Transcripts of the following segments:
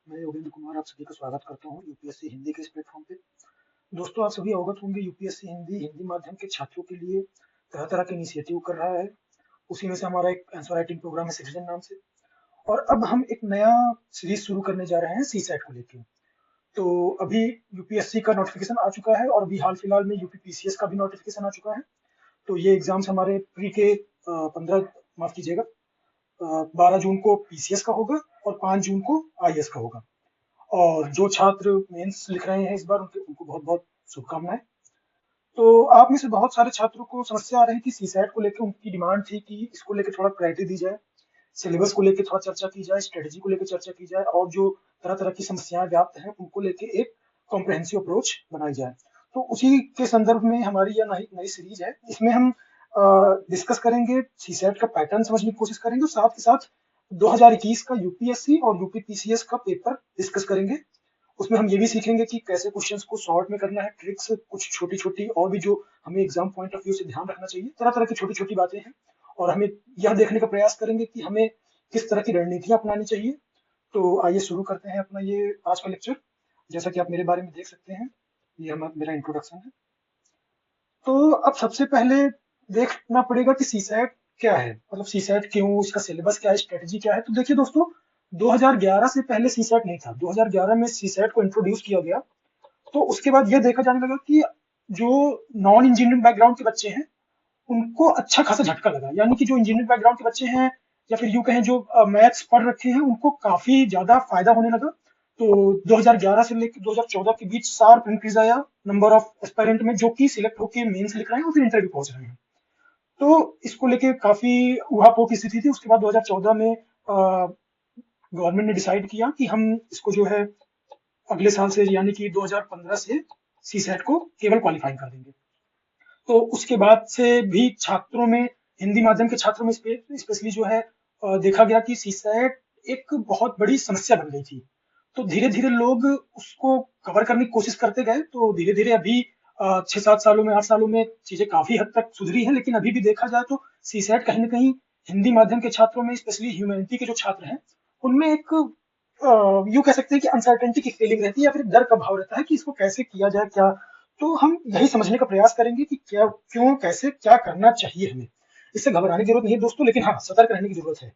मैं योगेंद्र कुमार आप सभी का स्वागत करता हूँ यूपीएससी हिंदी के इस प्लेटफॉर्म पे। दोस्तों, आप सभी अवगत होंगे यूपीएससी हिंदी हिंदी माध्यम के छात्रों के लिए तरह तरह के इनिशिएटिव कर रहा है। उसी में से हमारा एक आंसर राइटिंग प्रोग्राम है सिटीजन नाम से। और अब हम एक नया सीरीज शुरू करने जा रहे हैं सी सेट को लेके। तो अभी यूपीएससी का नोटिफिकेशन आ चुका है और अभी हाल फिलहाल में यूपी पीसीएस का भी नोटिफिकेशन आ चुका है। तो ये एग्जाम्स हमारे प्री के 15 माफ कीजिएगा 12 जून को पीसीएस का होगा और 5 जून को आईएएस का होगा। और जो छात्र मेंस लिख रहे हैं इस बार उनको बहुत बहुत शुभकामनाएं। तो आप में से बहुत सारे छात्रों को समस्या आ रही थी सीसैट को लेकर, उनकी डिमांड थी कि इसको लेकर थोड़ा क्लैरिटी दी जाए, सिलेबस को लेकर थोड़ा चर्चा की जाए, स्ट्रेटजी को लेकर चर्चा की जाए और जो तरह तरह की समस्याएं व्याप्त हैं उनको लेकर एक कॉम्प्रहेंसिव अप्रोच बनाई जाए। तो उसी के संदर्भ में हमारी यह नई नई सीरीज है। इसमें हम डिस्कस करेंगे, सीसैट का पैटर्न समझने की कोशिश करेंगे और साथ ही साथ 2021 का यूपीएससी और यूपी पीसीएस का पेपर डिस्कस करेंगे। उसमें हम ये भी सीखेंगे कि कैसे क्वेश्चंस को शॉर्ट में करना है, ट्रिक्स कुछ छोटी छोटी और भी जो हमें एग्जाम पॉइंट ऑफ व्यू से ध्यान रखना चाहिए, तरह तरह की छोटी छोटी बातें हैं। और हमें यह देखने का प्रयास करेंगे कि हमें किस तरह की रणनीतियां अपनानी चाहिए। तो आइए शुरू करते हैं अपना ये आज का लेक्चर। जैसा कि आप मेरे बारे में देख सकते हैं, ये मेरा इंट्रोडक्शन है। तो अब सबसे पहले देखना पड़ेगा कि सीसैट क्या है, मतलब सीसैट क्यों, इसका सिलेबस क्या है, स्ट्रेटजी क्या है। तो देखिए दोस्तों, 2011 से पहले सीसैट नहीं था। 2011 में सीसैट को इंट्रोड्यूस किया गया। तो उसके बाद यह देखा जाने लगा कि जो नॉन इंजीनियरिंग बैकग्राउंड के बच्चे हैं उनको अच्छा खासा झटका लगा, यानी कि जो इंजीनियरिंग बैकग्राउंड के बच्चे हैं या फिर यूं कहें जो मैथ्स पढ़ रखे हैं उनको काफी ज्यादा फायदा होने लगा। तो 2011 से लेकर 2014 के बीच शार्प इंक्रीज आया नंबर ऑफ एस्पायरेंट में, जो कि सिलेक्ट होकर मेंस लिख रहे हैं और फिर इंटरव्यू पहुंच रहे हैं। तो इसको लेके काफी उहापोह की स्थिति थी। उसके बाद 2014 में गवर्नमेंट ने डिसाइड किया कि हम इसको जो है अगले साल से यानी कि 2015 से सीसैट को केवल क्वालिफाइंग कर देंगे। तो उसके बाद से भी छात्रों में, हिंदी माध्यम के छात्रों में स्पेशली जो है देखा गया कि सीसैट एक बहुत बड़ी समस्या बन गई थी। तो धीरे धीरे लोग उसको कवर करने की कोशिश करते गए। तो धीरे धीरे अभी 6-7 सालों में, 8 सालों में चीजें काफी हद तक सुधरी हैं। लेकिन अभी भी देखा जाए तो सीसैट कहीं ना कहीं हिंदी माध्यम के छात्रों में, स्पेशली ह्यूमैनिटी के जो छात्र हैं उनमें एक यूं कह सकते हैं कि अनसर्टेनिटी की फीलिंग रहती है या फिर डर का भाव रहता है कि इसको कैसे किया जाए, क्या। तो हम यही समझने का प्रयास करेंगे कि क्या, क्यों, कैसे, क्या करना चाहिए हमें। इससे घबराने की जरूरत नहीं है दोस्तों, लेकिन हाँ, सतर्क रहने की जरूरत है।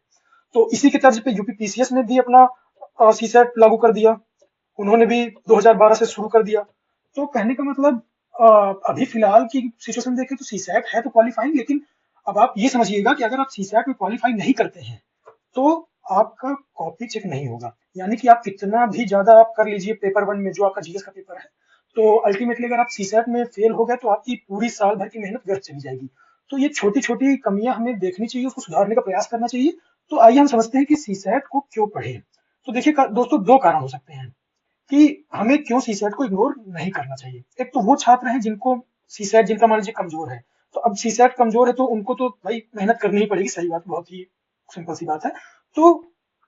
तो इसी के तर्ज पे यूपी पीसीएस ने भी अपना सीसेट लागू कर दिया। उन्होंने भी 2012 से शुरू कर दिया। तो कहने का मतलब अभी फिलहाल की सिचुएशन देखें तो सीसैट है तो क्वालिफाइंग, लेकिन अब आप ये समझिएगा कि अगर आप सीसैट में क्वालिफाई नहीं करते हैं तो आपका कॉपी चेक नहीं होगा। यानी कि आप कितना भी ज्यादा आप कर लीजिए पेपर वन में, जो आपका जीएस का पेपर है, तो अल्टीमेटली अगर आप सीसैट में फेल हो गए तो आपकी पूरी साल भर की मेहनत व्यर्थ चली जाएगी। तो ये छोटी छोटी कमियां हमें देखनी चाहिए, उसको सुधारने का प्रयास करना चाहिए। तो आइए हम समझते हैं कि सीसैट को क्यों पढ़े। तो देखिए दोस्तों, दो कारण हो सकते हैं कि हमें क्यों सीसैट को इग्नोर नहीं करना चाहिए। एक तो वो छात्र हैं जिनको सीसैट, जिनका मान लीजिए कमजोर है। तो अब सीसैट कमजोर है तो उनको तो भाई मेहनत करनी ही पड़ेगी, सही बात, बहुत ही सिंपल सी बात है। तो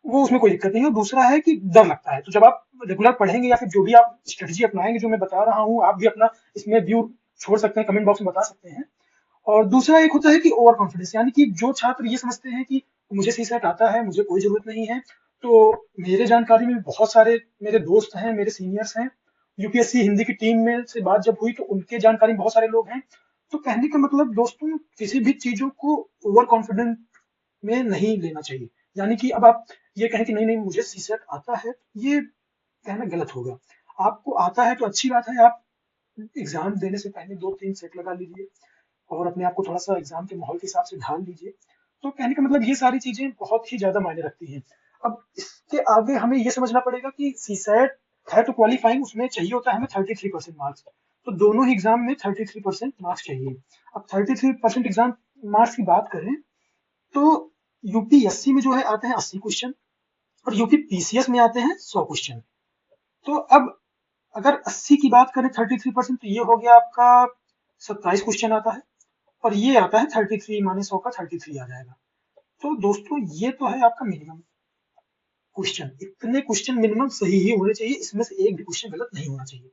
वो उसमें कोई दिक्कत नहीं है। और दूसरा है कि डर लगता है। तो जब आप रेगुलर पढ़ेंगे या फिर जो भी आप स्ट्रेटजी अपनाएंगे, जो मैं बता रहा हूँ, आप भी अपना इसमें व्यू छोड़ सकते हैं, कमेंट बॉक्स में बता सकते हैं। और दूसरा एक होता है कि ओवर कॉन्फिडेंस, यानी कि जो छात्र ये समझते हैं कि मुझे सी सेट आता है, मुझे कोई जरूरत नहीं है। तो मेरे जानकारी में बहुत सारे मेरे दोस्त हैं, मेरे सीनियर्स हैं, यूपीएससी हिंदी की टीम में से बात जब हुई तो उनके जानकारी में बहुत सारे लोग हैं। तो कहने का मतलब दोस्तों, किसी भी चीजों को ओवर कॉन्फिडेंट में नहीं लेना चाहिए। यानी कि अब आप ये कहें कि नहीं नहीं मुझे सी सेट आता है, ये कहना गलत होगा। आपको आता है तो अच्छी बात है, आप एग्जाम देने से पहले 2-3 सेट लगा लीजिए और अपने आप को थोड़ा-सा एग्जाम के माहौल के हिसाब से ढाल लीजिए। तो कहने का मतलब ये सारी चीजें बहुत ही ज्यादा मायने रखती हैं। अब इसके आगे हमें ये समझना पड़ेगा कि सीसैट है तो क्वालिफाइंग, उसमें चाहिए होता है हमें 33% मार्क्स। तो दोनों ही एग्जाम में 33% मार्क्स चाहिए। अब 33% एग्जाम मार्क्स की बात करें तो यूपीएससी में जो है आते हैं 80 क्वेश्चन और यूपी पीसीएस में आते हैं 100 क्वेश्चन। तो अब अगर 80 की बात करें 33%, तो ये हो गया आपका 27 क्वेश्चन आता है। और ये आता है 33 माने 100 का 33 आ जाएगा। तो दोस्तों ये तो है आपका मिनिमम क्वेश्चन। इतने क्वेश्चन मिनिमम सही ही होने चाहिए, इसमें से एक भी क्वेश्चन गलत नहीं होना चाहिए।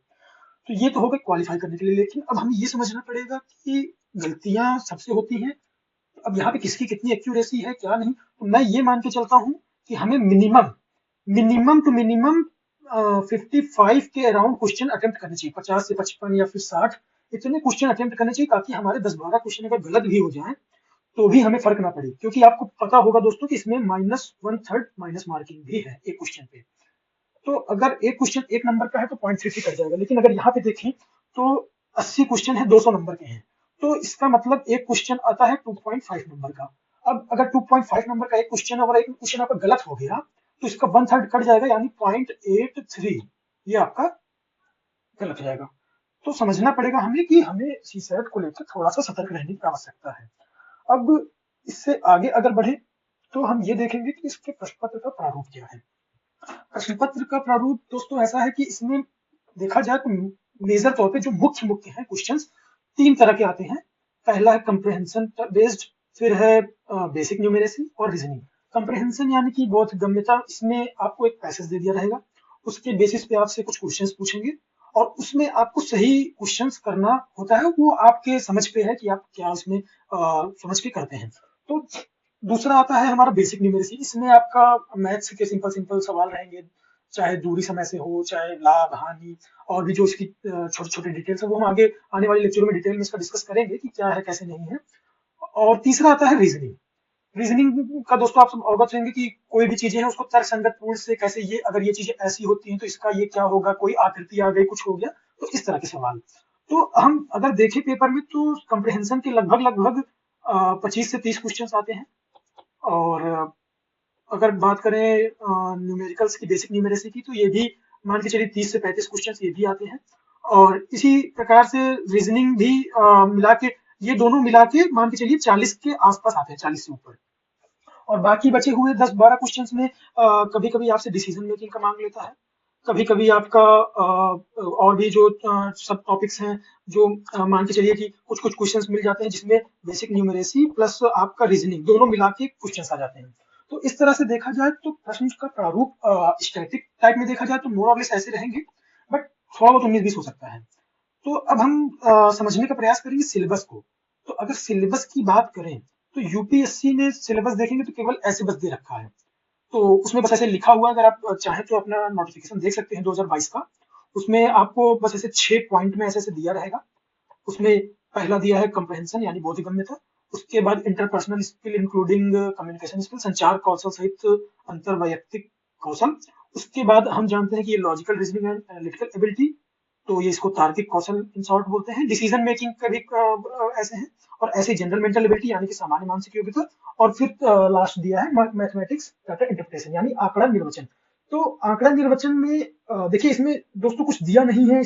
तो ये तो होगा क्वालिफाई करने के लिए। लेकिन अब हमें ये समझना पड़ेगा कि गलतियां सबसे होती हैं। अब यहाँ पे किसकी कितनी एक्यूरेसी है क्या नहीं, तो मैं ये मान के चलता हूँ कि हमें मिनिमम मिनिमम टू मिनिमम 55 के अराउंड क्वेश्चन अटेम्प्ट करने चाहिए, 50 से 55 या फिर 60 इतने क्वेश्चन अटेम्प्ट करने चाहिए, ताकि हमारे 10-12 क्वेश्चन अगर गलत भी हो जाए तो भी हमें फर्क ना पड़े, क्योंकि आपको पता होगा दोस्तों कि इसमें -1/3 माइनस मार्किंग भी है एक क्वेश्चन पे। तो अगर एक क्वेश्चन 1 नंबर का है तो 0.33 कट जाएगा, लेकिन अगर यहाँ पे देखें तो 80 क्वेश्चन है 200 नंबर के हैं, तो इसका मतलब एक क्वेश्चन आता है 2.5 नंबर का। अब अगर 2.5 नंबर का एक क्वेश्चन है और एक क्वेश्चन आपका गलत हो गया, तो इसका 1/3 कट जाएगा, यानी 0.83 ये आपका गलत हो जाएगा। तो समझना पड़ेगा हमें कि हमें सीसैट को लेकर थोड़ा सा सतर्क रहने की आवश्यकता है। अब इससे आगे अगर बढ़े तो हम ये देखेंगे कि इसके प्रश्न पत्र का प्रारूप क्या है। प्रश्न पत्र का प्रारूप दोस्तों ऐसा है कि इसमें देखा जाए तो मेजर तौर पे जो मुख्य मुख्य हैं क्वेश्चंस 3 तरह के आते हैं। पहला है कंप्रिहेंशन बेस्ड, फिर है बेसिक न्यूमेरेसी और रीजनिंग। कंप्रिहेंशन यानी कि बोधगम्यता, इसमें आपको एक पैसेज दे दिया रहेगा, उसके बेसिस पे आपसे कुछ क्वेश्चंस पूछेंगे और उसमें आपको सही क्वेश्चंस करना होता है, वो आपके समझ पे है कि आप क्या उसमें समझ के करते हैं। तो दूसरा आता है हमारा बेसिक न्यूमेरेसी, इसमें आपका मैथ्स के सिंपल सिंपल सवाल रहेंगे, चाहे दूरी समय से हो, चाहे लाभ हानि, और भी जो इसकी छोटे छोटे डिटेल्स है वो हम आगे आने वाले लेक्चर में डिटेल में इसका डिस्कस करेंगे कि क्या है कैसे नहीं है। और तीसरा आता है रीजनिंग। रीजनिंग का दोस्तों आप सब अवगत रहेंगे कि कोई भी चीजें हैं उसको तर्क संगत पूर्ण से कैसे, ये अगर ये चीजें ऐसी होती हैं तो इसका ये क्या होगा, कोई आकृति आ गई कुछ हो गया, तो इस तरह के सवाल। तो हम अगर देखें पेपर में तो कंप्रिहेंशन के लगभग लगभग 25 से 30 क्वेश्चन आते हैं। और अगर बात करें न्यूमेरिकल्स की, बेसिक न्यूमेरेसी की, तो ये भी मान के चलिए 30 से 35 क्वेश्चन ये भी आते हैं। और इसी प्रकार से रीजनिंग भी मिला के, ये दोनों मिला के मान के चलिए 40 के आसपास आते हैं, 40 से ऊपर। और बाकी बचे हुए 10-12 क्वेश्चंस में कभी कभी आपसे डिसीजन मेकिंग का मांग लेता है, कभी कभी आपका और भी जो सब टॉपिक्स हैं, जो मान के चलिए कि कुछ कुछ क्वेश्चंस मिल जाते हैं जिसमें बेसिक न्यूमरेसी प्लस आपका रीजनिंग दोनों मिला के क्वेश्चंस आ जाते हैं। तो इस तरह से देखा जाए तो प्रश्न का प्रारूप स्टैटिक टाइप में देखा जाए तो मोर और लेस ऐसे रहेंगे, बट थोड़ा बहुत 19-20 हो सकता है। तो अब हम समझने का प्रयास करेंगे सिलेबस को। तो अगर सिलेबस की बात करें तो यूपीएससी ने सिलेबस देखेंगे तो केवल ऐसे बस दे रखा है, तो उसमें बस ऐसे लिखा हुआ है, अगर आप चाहें तो अपना नोटिफिकेशन देख सकते हैं 2022 का। उसमें आपको बस ऐसे 6 पॉइंट में ऐसे ऐसे दिया रहेगा। उसमें पहला दिया है कंप्रहेंशन यानी बोधगम्यता, उसके बाद interpersonal skill including communication skill, संचार कौशल सहित अंतर वैयक्तिक कौशल। उसके बाद हम जानते हैं कि ये logical reasoning and analytical ability, तो ये इसको तार्किक कौशल इन शॉर्ट बोलते हैं। डिसीजन मेकिंग का भी ऐसे हैं, और ऐसे जनरल मेंटल एबिलिटी यानी कि सामान्य मानसिक योग्यता। और फिर लास्ट दिया है मैथमेटिक्स डाटा इंटरप्रिटेशन यानी आंकड़ा निर्वचन। तो आंकड़ा निर्वचन में देखिए इसमें दोस्तों कुछ दिया नहीं है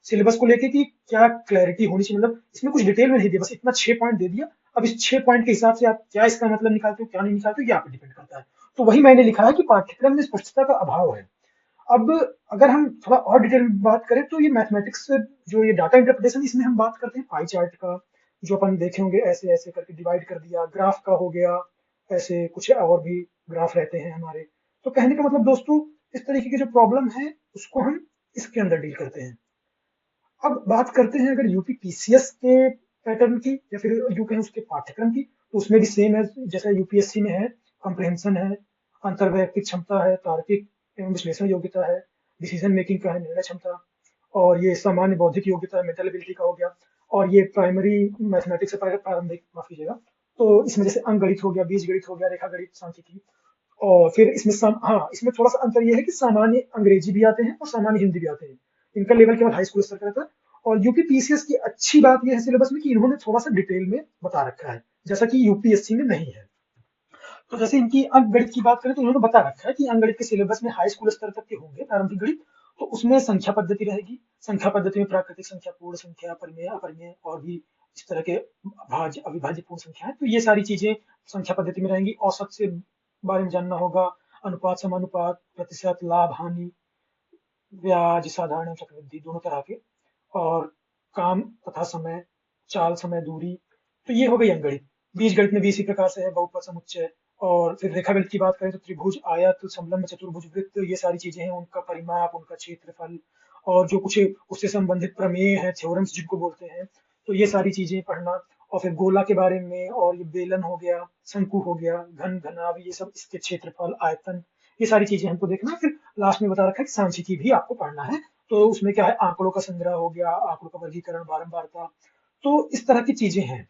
सिलेबस को लेके कि क्या क्लैरिटी होनी चाहिए, मतलब इसमें कुछ डिटेल में नहीं दिया, बस इतना 6 पॉइंट दे दिया। अब इस 6 पॉइंट के हिसाब से आप क्या इसका मतलब निकालते हो क्या नहीं निकालते हो, ये आप पे डिपेंड करता है। तो वही मैंने लिखा है कि पाठ्यक्रम में स्पष्टता का अभाव है। अब अगर हम थोड़ा और डिटेल में बात करें तो ये मैथमेटिक्स जो ये डाटा इंटरप्रिटेशन, इसमें हम बात करते हैं पाई चार्ट का, जो अपन देखे होंगे ऐसे ऐसे करके डिवाइड कर दिया, ग्राफ का हो गया, ऐसे कुछ और भी ग्राफ रहते हैं हमारे। तो कहने का मतलब दोस्तों, इस तरीके की जो प्रॉब्लम है उसको हम इसके अंदर डील करते हैं। अब बात करते हैं अगर यूपी पीसीएस के पैटर्न की या फिर यूं कहें उसके पाठ्यक्रम की, तो उसमें भी सेम है जैसा यूपीएससी में है। कॉम्प्रिहेंशन है, अंतर्वैयक्तिक क्षमता है, तार्किक एवं विश्लेषण योग्यता है, डिसीजन मेकिंग का है, निर्णय क्षमता, और ये सामान्य बौद्धिक योग्यता है, मेंटल एबिलिटी का हो गया। और ये प्राइमरी मैथमेटिक्स से प्रारंभिक, माफ कीजिएगा, तो इसमें जैसे अंक गणित हो गया, बीज गणित हो गया, रेखा गणित, सांख्यिकी। और फिर इसमें हाँ, इसमें थोड़ा सा अंतर ये है कि सामान्य अंग्रेजी भी आते हैं और सामान्य हिंदी भी आते हैं। इनका लेवल केवल हाई स्कूल स्तर का रहता है। और यूपी पीसीएस की अच्छी बात यह है सिलेबस में कि इन्होंने थोड़ा सा डिटेल में बता रखा है, जैसा कि यूपीएससी में नहीं है। तो जैसे इनकी अंक गणित की बात करें तो उन्होंने बता रखा है कि अंक गणित के सिलेबस में हाई स्कूल स्तर तक के होंगे प्रारंभिक गणित। तो उसमें संख्या पद्धति रहेगी, संख्या पद्धति में प्राकृतिक संख्या, पूर्ण संख्या, परिमेय, अपरिमेय, और भी इस तरह के भाज्य अविभाज्य पूर्ण संख्या है, तो ये सारी चीजें संख्या पद्धति में रहेंगी। औसत से बारे में जानना होगा, अनुपात, समानुपात, प्रतिशत, लाभ हानि, ब्याज, साधारण चक्रवृद्धि, दोनों तरह के। और काम तथा समय, चाल, समय, दूरी। तो ये हो गई अंकगणित। बीज गणित में भी इसी प्रकार से है, बहुपद, समुच्चय। और फिर रेखा गणित की बात करें तो त्रिभुज, आयत, समलंब, चतुर्भुज, वृत्त, ये सारी चीजें हैं, उनका परिमाप, उनका क्षेत्रफल, और जो कुछ उससे संबंधित प्रमेय है, थ्योरम्स जिनको बोलते हैं, तो ये सारी चीजें पढ़ना। और फिर गोला के बारे में, और ये बेलन हो गया, शंकु हो गया, घन, घनाभ, ये सब इसके क्षेत्रफल, आयतन, ये सारी चीजें हमको देखना है। फिर लास्ट में बता रखा है कि सांख्यिकी भी आपको पढ़ना है। तो उसमें क्या है, आंकड़ों का संग्रह हो गया, आंकड़ों का वर्गीकरण, बारंबारता, तो इस तरह की चीजें हैं।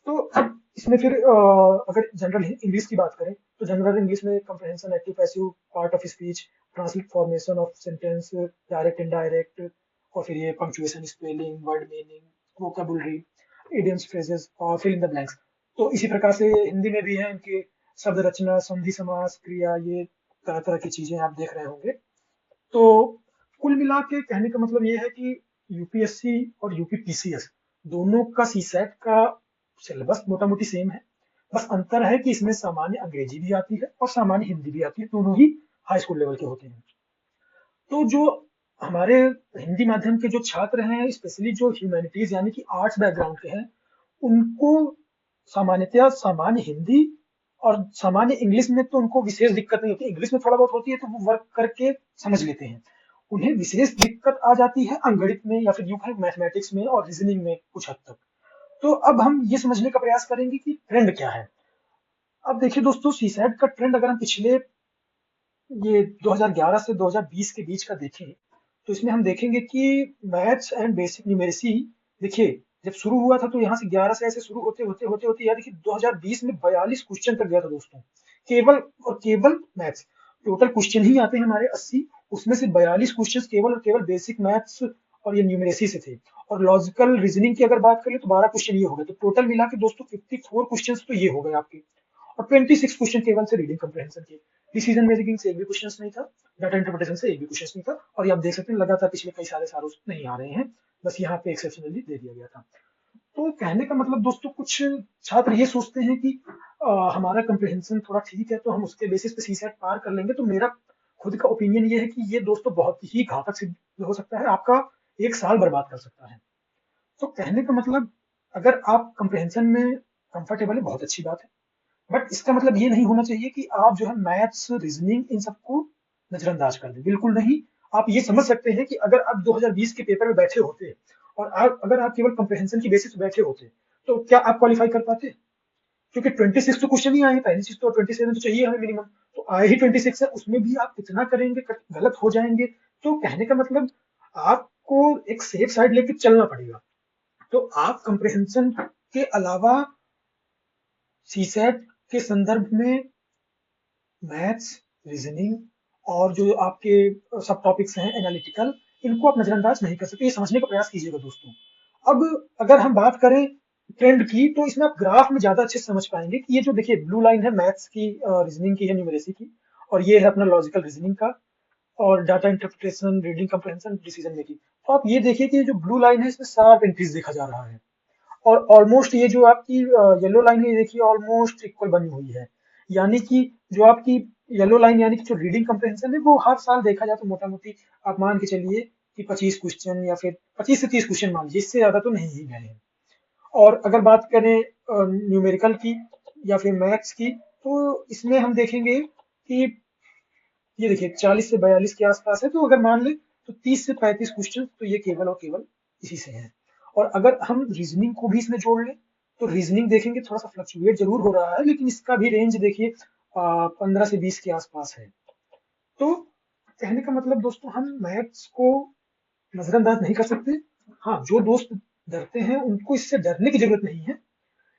तो अब इसमें फिर अगर जनरल इंग्लिश की बात करें तो जनरल इंग्लिश में comprehension, active passive, part of speech, translate formation of sentence, direct indirect, और फिर ये punctuation, spelling, word meaning, vocabulary, idioms, phrases और फिल इन द ब्लैंक्स। तो इसी प्रकार से हिंदी में भी है इनके शब्द रचना, संधि, समास, क्रिया, ये तरह तरह की चीजें आप देख रहे होंगे। तो कुल मिला के कहने का मतलब ये है कि यूपीएससी और यूपीपीसीएस दोनों का सीसैट का सिलेबस मोटा मोटी सेम है। बस अंतर है कि इसमें सामान्य अंग्रेजी भी आती है और सामान्य हिंदी भी आती है, दोनों ही हाई स्कूल लेवल के होते हैं। तो जो हमारे हिंदी माध्यम के जो छात्र हैं, स्पेशली जो ह्यूमैनिटीज यानी कि आर्ट्स बैकग्राउंड के हैं, उनको सामान्यतया सामान्य हिंदी और सामान्य इंग्लिश में तो उनको विशेष दिक्कत नहीं होती। इंग्लिश में थोड़ा बहुत होती है तो वो वर्क करके समझ लेते हैं। उन्हें विशेष दिक्कत आ जाती है अंगणित में या फिर यूं कहें मैथमेटिक्स में और रीजनिंग में कुछ हद तक। तो अब हम ये समझने का प्रयास करेंगे कि ट्रेंड क्या है। अब देखिए दोस्तों, सीसैट का ट्रेंड अगर हम पिछले ये 2011 से 2020 के बीच का देखें तो इसमें हम देखेंगे कि मैथ्स एंड बेसिक न्यूमेरेसी, देखिए जब शुरू हुआ था तो यहाँ से 11 से ऐसे शुरू होते होते होते होते यार देखिए 2020 में 42 क्वेश्चन तक गया था दोस्तों, केवल और केवल मैथ्स। टोटल क्वेश्चन ही आते हैं हमारे 80, उसमें से 42 क्वेश्चन केवल और केवल बेसिक मैथ्स और ये न्यूमेरेसी से थे। और लॉजिकल रीजनिंग की अगर बात करें तो 12 क्वेश्चन ये हो गए। तो टोटल मिला के दोस्तों 54 क्वेश्चन तो ये हो गए आपके, और 26 क्वेश्चन केवल से रीडिंग कंप्रहेंशन के। डिसीजन मेकिंग से एक भी क्वेश्चन नहीं था, डाटा इंटरप्रिटेशन से एक भी क्वेश्चन नहीं था, और ये आप देख सकते हैं लगातार पिछले कई सारे सालों से नहीं आ रहे हैं, बस यहाँ पे एक्सेप्शनली दे दिया गया था। तो कहने का मतलब दोस्तों, कुछ छात्र ये सोचते हैं कि हमारा कंप्रहेंशन थोड़ा ठीक है तो हम उसके बेसिस पे सीसैट पार कर लेंगे। तो मेरा खुद का ओपिनियन ये है कि ये दोस्तों बहुत ही घातक सिद्ध हो सकता है, आपका एक साल बर्बाद कर सकता है। तो कहने का मतलब, अगर आप कंप्रहेंशन में कंफर्टेबल है बहुत अच्छी बात है, बट इसका मतलब ये नहीं होना चाहिए कि आप जो है मैथ्स, रीजनिंग इन सबको नजरअंदाज कर दें, बिल्कुल नहीं। आप ये समझ सकते हैं कि अगर आप 2020 के पेपर में बैठे होते और अगर आप केवल कंप्रहेंशन की बेसिस पे बैठे होते तो क्या आप क्वालिफाई कर पाते? क्योंकि 26 तो क्वेश्चन ही आए हैं, पहली चीज तो 27 तो चाहिए हमें मिनिमम, तो आए ही 26 है, उसमें भी आप कितना करेंगे, गलत हो जाएंगे। तो कहने का मतलब आपको एक सेफ साइड लेके चलना पड़ेगा। तो आप कंप्रहेंशन के अलावा सीसैट के संदर्भ में मैथ्स, रीजनिंग और जो आपके सब टॉपिक्स हैं एनालिटिकल, इनको आप नजरअंदाज नहीं कर सकते, ये समझने का प्रयास कीजिएगा दोस्तों। अब अगर हम बात करें ट्रेंड की, तो इसमें आप ग्राफ में ज्यादा अच्छे से समझ पाएंगे कि ये जो देखिए ब्लू लाइन है मैथ्स की, रीजनिंग की है, न्यूमेरेसी की, और ये है अपना लॉजिकल रीजनिंग का, और data interpretation, reading comprehension, decision making. तो आप ये देखिए कि जो ब्लू लाइन है इसमें शार्प इंक्रीज देखा जा रहा है, और ऑलमोस्ट ये जो आपकी येलो लाइन है, ये देखिए ऑलमोस्ट इक्वल बनी हुई है। यानी कि जो आपकी येलो लाइन यानी कि जो रीडिंग कंप्रहेंशन है वो हर साल देखा जाए तो मोटा मोटी आप मान के चलिए कि 25 क्वेश्चन या फिर 25 से 30 क्वेश्चन मान लीजिए, इससे ज्यादा तो नहीं ही गए हैं। और अगर बात करें न्यूमेरिकल की या फिर मैथ्स की, तो इसमें हम देखेंगे कि ये देखिए 40 से 42 के आसपास है। तो अगर मान ले तो 30 से 35 क्वेश्चन तो ये केवल और केवल इसी से हैं। और अगर हम रीजनिंग को भी इसमें जोड़ लें तो रीजनिंग देखेंगे थोड़ा सा फ्लक्चुएट जरूर हो रहा है, लेकिन इसका भी रेंज देखिए 15 से 20 के आसपास है। तो कहने का मतलब दोस्तों, हम मैथ्स को नजरअंदाज नहीं कर सकते। हाँ, जो दोस्त डरते हैं उनको इससे डरने की जरूरत नहीं है,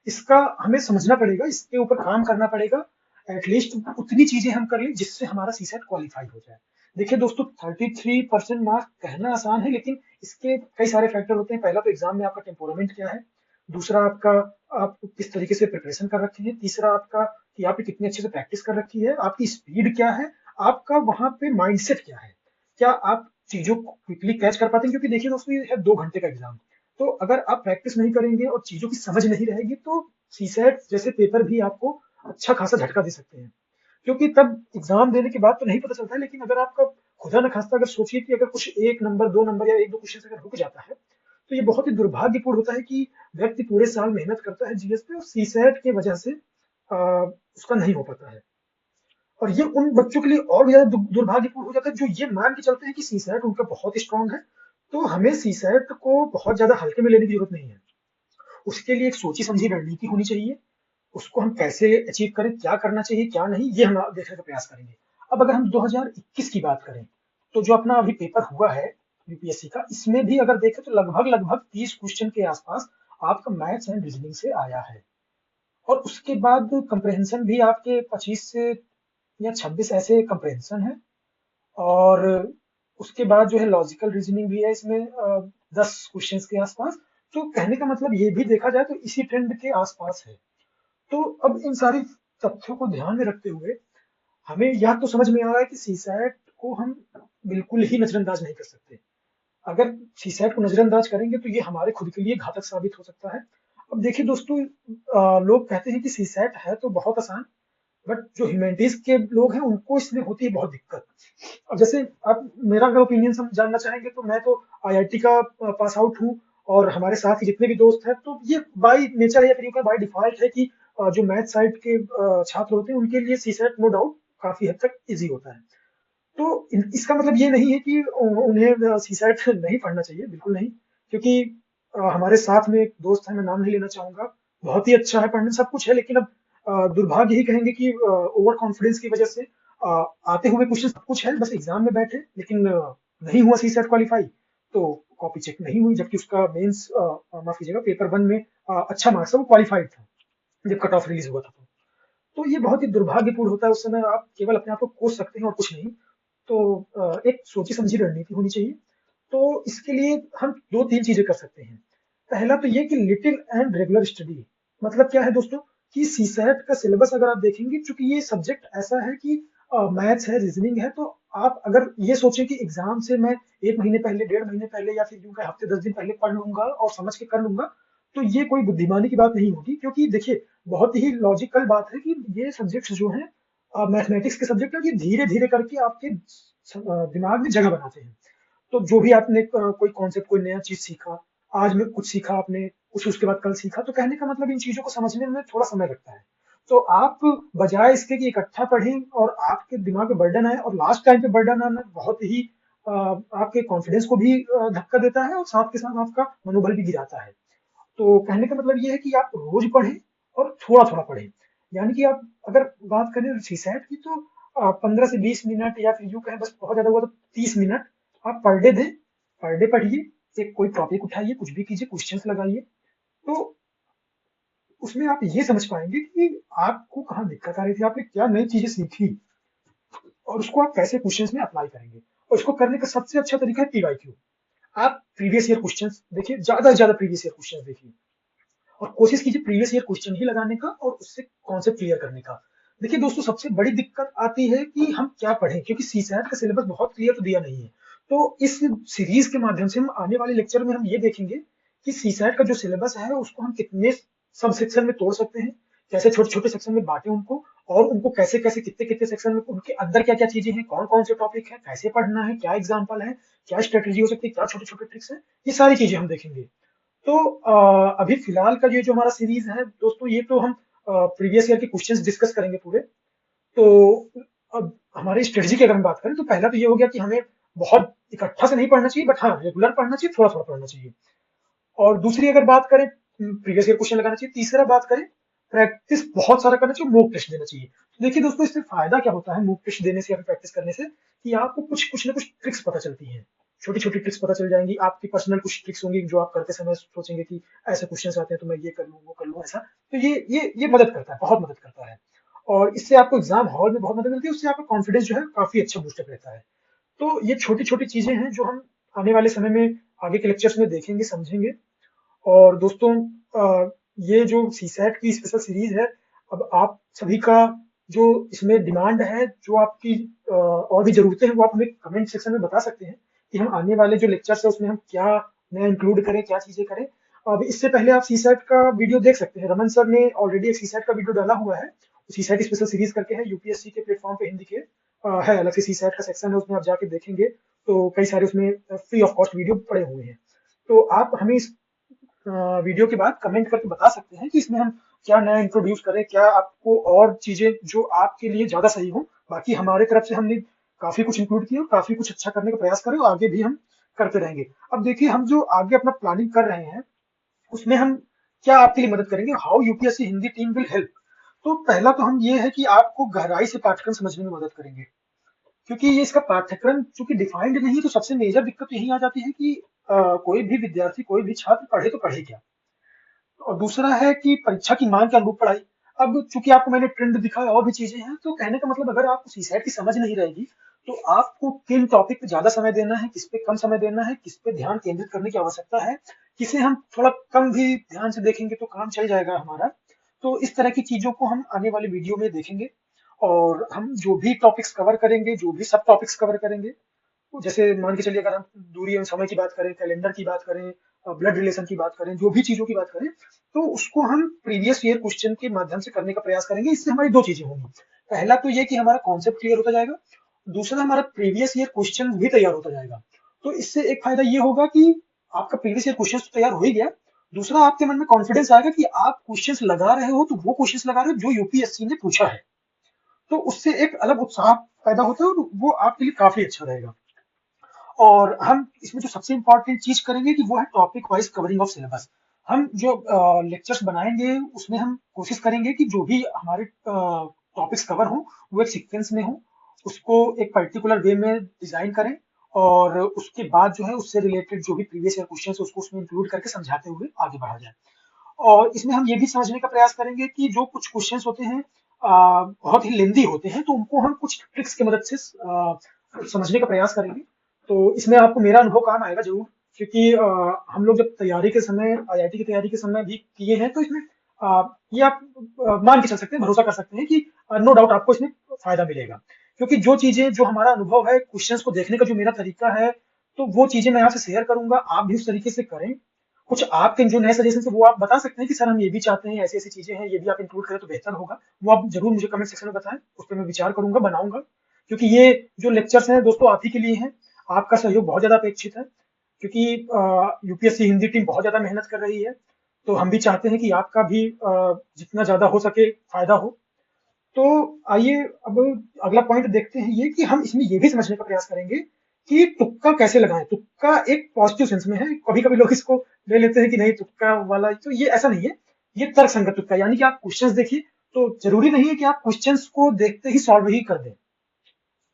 इसका हमें समझना पड़ेगा, इसके ऊपर काम करना पड़ेगा। एटलीस्ट उतनी चीजें हम कर लें जिससे हमारा सीसेट क्वालिफाई हो जाए। देखिए दोस्तों, 33% मार्क्स कहना आसान है, लेकिन इसके कई सारे फैक्टर होते हैं। पहला तो एग्जाम में आपका टेम्पोरामेंट क्या है, दूसरा आपका आप किस तरीके से प्रिपरेशन कर रखी है, तीसरा आपका कि आपने कितनी अच्छे से प्रैक्टिस कर रखी है, आपकी स्पीड क्या है, आपका वहां पे माइंडसेट क्या है, क्या आप चीजों को क्विकली कैच कर पाते हैं। क्योंकि देखिए दोस्तों, ये है 2 घंटे का एग्जाम, तो अगर आप प्रैक्टिस नहीं करेंगे और चीजों की समझ नहीं रहेगी तो सीसेट जैसे पेपर भी आपको अच्छा खासा झटका दे सकते हैं। क्योंकि तब एग्जाम देने के बाद तो नहीं पता चलता है, लेकिन अगर आपका खुदा न खास्ता अगर सोचिए कि अगर कुछ 1 नंबर 2 नंबर या 1-2 क्वेश्चन अगर रुक जाता है तो ये बहुत ही दुर्भाग्यपूर्ण होता है कि व्यक्ति पूरे साल मेहनत करता है जीएस पे और सीसेट की वजह से उसका नहीं हो पाता है। और ये उन बच्चों के लिए और भी ज्यादा दुर्भाग्यपूर्ण हो जाता है जो ये मान के चलते हैं कि सीसेट उनका बहुत स्ट्रांग है। तो हमें सीसेट को बहुत ज्यादा हल्के में लेने की जरूरत नहीं है, उसके लिए एक सोची समझी रणनीति होनी चाहिए। उसको हम कैसे अचीव करें, क्या करना चाहिए क्या नहीं, ये हम देखने का प्रयास करेंगे। अब अगर हम 2021 की बात करें, तो जो अपना अभी पेपर हुआ है यूपीएससी का, इसमें भी अगर देखें तो लगभग लगभग 30 क्वेश्चन के आसपास आपका मैथ्स एंड रीजनिंग से आया है। और उसके बाद कंप्रहेंशन भी आपके 25 से या 26 ऐसे कंप्रहेंशन है। और उसके बाद जो है लॉजिकल रीजनिंग भी है इसमें 10 क्वेश्चंस के आसपास। तो कहने का मतलब ये भी देखा जाए तो इसी ट्रेंड के आसपास है। तो अब इन सारी तथ्यों को ध्यान में रखते हुए हमें यह तो समझ में आ रहा है कि सीसैट को हम बिल्कुल ही नजरअंदाज नहीं कर सकते। अगर सीसैट को नजरअंदाज करेंगे तो ये हमारे खुद के लिए घातक साबित हो सकता है। अब देखिए दोस्तों, लोग कहते हैं कि सीसैट है तो बहुत आसान, बट जो ह्यूमैनिटीज के लोग हैं उनको इसमें होती है बहुत दिक्कत। अब जैसे आप मेरा अगर ओपिनियन जानना चाहेंगे तो मैं तो आईआईटी का पास आउट हूँ, और हमारे साथ के जितने भी दोस्त हैं तो ये बाय नेचर है या फिर यूं कहें बाय डिफॉल्ट है कि जो मैथ साइड के छात्र होते हैं उनके लिए सीसैट नो डाउट काफी हद तक इजी होता है। तो इसका मतलब ये नहीं है कि उन्हें सीसैट नहीं पढ़ना चाहिए, बिल्कुल नहीं। क्योंकि हमारे साथ में एक दोस्त है, मैं नाम नहीं लेना चाहूंगा, बहुत ही अच्छा है, पढ़ने सब कुछ है, लेकिन अब दुर्भाग्य ही कहेंगे कि ओवर कॉन्फिडेंस की वजह से आते हुए क्वेश्चन सब कुछ है, बस एग्जाम में बैठे लेकिन नहीं हुआ सीसैट क्वालिफाई, तो कॉपी चेक नहीं हुई, जबकि उसका मेंस माफ कीजिएगा पेपर वन में अच्छा मार्क्स था, वो क्वालिफाइड था जब कट ऑफ रिलीज हुआ था। तो ये बहुत ही दुर्भाग्यपूर्ण होता है, उस समय आप केवल अपने आप को कोस सकते हैं और कुछ नहीं। तो एक सोची समझी रणनीति होनी चाहिए। तो इसके लिए हम दो तीन चीजें कर सकते हैं। पहला तो ये कि लिटिल एंड रेगुलर स्टडी। मतलब क्या है दोस्तों, कि सीसैट का सिलेबस अगर आप देखेंगे, चूंकि ये सब्जेक्ट ऐसा है कि मैथ्स है, रीजनिंग है, तो आप अगर ये सोचें कि एग्जाम से मैं 1 महीने पहले, 1.5 महीने पहले, या फिर यूं कहें हफ्ते 10 दिन पहले पढ़ लूंगा और समझ के कर लूंगा, तो ये कोई बुद्धिमानी की बात नहीं होगी। क्योंकि देखिए, बहुत ही लॉजिकल बात है कि ये सब्जेक्ट्स जो हैं मैथमेटिक्स के सब्जेक्ट है, ये धीरे धीरे करके आपके दिमाग में जगह बनाते हैं। तो जो भी आपने कोई कॉन्सेप्ट, कोई नया चीज सीखा, आज में कुछ सीखा आपने, कुछ उसके बाद कल सीखा, तो कहने का मतलब इन चीजों को समझने में थोड़ा समय लगता है। तो आप बजाय इसके कि इकट्ठा पढ़ें और आपके दिमाग में बर्डन आए, और लास्ट टाइम पे बर्डन आना बहुत ही आपके कॉन्फिडेंस को भी धक्का देता है, और साथ के साथ आपका मनोबल भी गिराता है। तो कहने का मतलब ये है कि आप रोज पढ़ें और थोड़ा थोड़ा पढ़ें। यानी कि आप अगर बात करें सीसैट की, तो 15 से 20 मिनट, या फिर यूं कहें बस बहुत ज्यादा हुआ तो 30 मिनट आप पर डे दें। पर डे पढ़िए, एक कोई टॉपिक उठाइए, कुछ भी कीजिए, क्वेश्चंस लगाइए। तो उसमें आप ये समझ पाएंगे कि आपको कहाँ दिक्कत आ रही थी, आपने क्या नई चीजें सीखी, और उसको आप कैसे क्वेश्चंस में अप्लाई करेंगे। और उसको करने का सबसे अच्छा तरीका है पीवाईक्यू। आप प्रीवियस ईयर क्वेश्चंस देखिए, ज्यादा से ज्यादा प्रीवियस ईयर क्वेश्चंस देखिए, और कोशिश कीजिए प्रीवियस ईयर क्वेश्चन ही लगाने का और उससे कॉन्सेप्ट क्लियर करने का। देखिए दोस्तों, सबसे बड़ी दिक्कत आती है कि हम क्या पढ़ें, क्योंकि सीसैट का सिलेबस बहुत क्लियर तो दिया नहीं है। तो इस सीरीज के माध्यम से हम आने वाले लेक्चर में हम ये देखेंगे कि सीसैट का जो सिलेबस है उसको हम कितने सब सेक्शन में तोड़ सकते हैं, कैसे छोटे छोटे सेक्शन में बांटे उनको, और उनको कैसे कैसे कितने कितने सेक्शन में, उनके अंदर क्या क्या चीजें हैं, कौन कौन से टॉपिक है, कैसे पढ़ना है, क्या एग्जाम्पल है, क्या स्ट्रेटेजी हो सकती है, क्या छोटे छोटे ट्रिक्स है, ये सारी चीजें हम देखेंगे। तो अभी फिलहाल का ये जो हमारा सीरीज है दोस्तों, ये तो हम प्रीवियस ईयर के क्वेश्चंस डिस्कस करेंगे पूरे। तो अब हमारी स्ट्रेटजी की अगर हम बात करें, तो पहला तो ये हो गया कि हमें बहुत इकट्ठा से नहीं पढ़ना चाहिए, बट हाँ रेगुलर पढ़ना चाहिए, थोड़ा थोड़ा पढ़ना चाहिए। और दूसरी अगर बात करें, प्रीवियस ईयर क्वेश्चन लगाना चाहिए। तीसरा बात करें, प्रैक्टिस बहुत सारा करना चाहिए, मॉक टेस्ट देना चाहिए। तो देखिए दोस्तों, इससे फायदा क्या होता है मॉक टेस्ट देने से या फिर प्रैक्टिस करने से, कि आपको कुछ कुछ ना कुछ ट्रिक्स पता चलती हैं, छोटी छोटी ट्रिक्स पता चल जाएंगी, आपकी पर्सनल कुछ ट्रिक्स होंगी जो आप करते समय सोचेंगे कि ऐसे क्वेश्चन आते हैं तो मैं ये कर लूँ, वो कर लूँ, ऐसा। तो ये मदद करता है, बहुत मदद करता है। और इससे आपको एग्जाम हॉल में बहुत मदद मिलती है, उससे आपका कॉन्फिडेंस जो है काफी अच्छा बूस्टअप रहता है। तो ये छोटी छोटी चीजें हैं जो हम आने वाले समय में आगे के लेक्चर्स में देखेंगे, समझेंगे। और दोस्तों, ये जो सीसैट की स्पेशल सीरीज है, अब आप सभी का जो इसमें डिमांड है, जो आपकी और भी जरूरतें हैं, वो आप हमें कमेंट सेक्शन में बता सकते हैं कि हम आने वाले जो लेक्चर्स है उसमें हम क्या नया इंक्लूड करें, क्या चीजें करें। अब इससे पहले आप सीसैट का वीडियो देख सकते हैं, रमन सर ने ऑलरेडी एक सीसैट का वीडियो डाला हुआ है, सीसैट स्पेशल सीरीज करके है, यूपीएससी के प्लेटफॉर्म पे हिंदी के है, अलग से सीसैट का सेक्शन है, उसमें आप जाके देखेंगे तो कई सारे उसमें फ्री ऑफ कॉस्ट वीडियो पड़े हुए हैं। तो आप हमें इस वीडियो के बाद कमेंट करके बता सकते हैं कि इसमें हम क्या नया इंट्रोड्यूस करें, क्या आपको और चीजें जो आपके लिए ज्यादा सही हो। बाकी हमारे तरफ से हमने काफी कुछ इंक्लूड किया और काफी कुछ अच्छा करने का प्रयास करें, और आगे भी हम करते रहेंगे। अब देखिए, हम जो आगे अपना प्लानिंग कर रहे हैं उसमें हम क्या आपके लिए मदद करेंगे, how UPSC Hindi team will help. तो पहला तो हम ये है कि आपको गहराई से पाठ्यक्रम समझने में मदद करेंगे। क्योंकि ये इसका पाठ्यक्रम चूंकि डिफाइंड नहीं है, तो सबसे मेजर दिक्कत यही आ जाती है कि कोई भी विद्यार्थी, कोई भी छात्र पढ़े तो पढ़े क्या। और दूसरा है कि परीक्षा की मांग के अनुरूप पढ़ाई। अब चूंकि आपको मैंने ट्रेंड दिखाया और भी चीजें हैं, तो कहने का मतलब अगर आपको सीसैट की समझ नहीं रहेगी, तो आपको किन टॉपिक पे ज्यादा समय देना है, किस पे कम समय देना है, किस पे ध्यान केंद्रित करने की आवश्यकता है, किसे हम थोड़ा कम भी ध्यान से देखेंगे तो काम चल जाएगा हमारा। तो इस तरह की चीजों को हम आने वाले वीडियो में देखेंगे। और हम जो भी टॉपिक्स कवर करेंगे, जो भी सब टॉपिक्स कवर करेंगे, जैसे मान के चलिए, अगर हम दूरी एवं समय की बात करें, कैलेंडर की बात करें, ब्लड रिलेशन की बात करें, जो भी चीजों की बात करें, तो उसको हम प्रीवियस ईयर क्वेश्चन के माध्यम से करने का प्रयास करेंगे। इससे हमारी दो चीजें होंगी। पहला तो ये कि हमारा कॉन्सेप्ट क्लियर होता जाएगा, दूसरा हमारा प्रीवियस ईयर क्वेश्चन भी तैयार होता जाएगा। तो इससे एक फायदा ये होगा कि आपका प्रीवियस ईयर क्वेश्चन तो तैयार हो ही गया, दूसरा आपके मन में कॉन्फिडेंस आएगा कि आप क्वेश्चंस लगा रहे हो, तो वो क्वेश्चंस लगा रहे हो जो यूपीएससी ने पूछा है। तो उससे एक अलग उत्साह पैदा होता है, और वो आपके लिए काफी अच्छा रहेगा। और हम इसमें जो सबसे इंपॉर्टेंट चीज करेंगे कि वो है topic wise covering of syllabus. हम जो लेक्चर्स बनाएंगे, उसमें हम कोशिश करेंगे कि जो भी हमारे टॉपिक्स कवर हो, वो एक सीक्वेंस में हो, उसको एक पर्टिकुलर वे में डिजाइन करें, और उसके बाद जो है उससे रिलेटेड जो भी प्रीवियस ईयर क्वेश्चन है उसको उसमें इंक्लूड करके समझाते हुए आगे बढ़ा जाए। और इसमें हम ये भी समझने का प्रयास करेंगे कि जो कुछ क्वेश्चंस होते हैं बहुत ही लेंदी होते हैं, तो उनको हम कुछ ट्रिक्स की मदद से समझने का प्रयास करेंगे। तो इसमें आपको मेरा अनुभव काम आएगा जरूर, क्योंकि हम लोग जब तैयारी के समय, आईआईटी की तैयारी के समय भी किए हैं, तो इसमें ये आप मान के चल सकते हैं, भरोसा कर सकते हैं कि नो डाउट आपको इसमें फायदा मिलेगा। क्योंकि जो चीजें, जो हमारा अनुभव है, क्वेश्चंस को देखने का जो मेरा तरीका है, तो वो चीजें मैं आपसे शेयर करूंगा, आप भी उस तरीके से करें। कुछ आपके जो नए सजेशन है वो आप बता सकते हैं कि सर हम ये भी चाहते हैं, ऐसी ऐसी चीजें हैं, ये भी आप इंक्लूड करें तो बेहतर होगा। वो आप जरूर मुझे कमेंट सेक्शन में बताएं, उस पर मैं विचार करूंगा, बनाऊंगा। क्योंकि ये जो लेक्चर्स हैं दोस्तों, आप ही के लिए हैं। आपका सहयोग बहुत ज्यादा अपेक्षित है, क्योंकि यूपीएससी हिंदी टीम बहुत ज्यादा मेहनत कर रही है। तो हम भी चाहते हैं कि आपका भी जितना ज्यादा हो सके फायदा हो। तो आइए अब अगला पॉइंट देखते हैं, ये कि हम इसमें ये भी समझने का प्रयास करेंगे कि तुक्का कैसे लगाएं। तुक्का एक पॉजिटिव सेंस में है, कभी कभी लोग इसको ले लेते हैं कि नहीं तुक्का वाला, तो ये ऐसा नहीं है। ये तर्क संगत तुक्का, यानी कि आप क्वेश्चंस देखिए, तो जरूरी नहीं है कि आप क्वेश्चंस को देखते ही सॉल्व ही कर दें।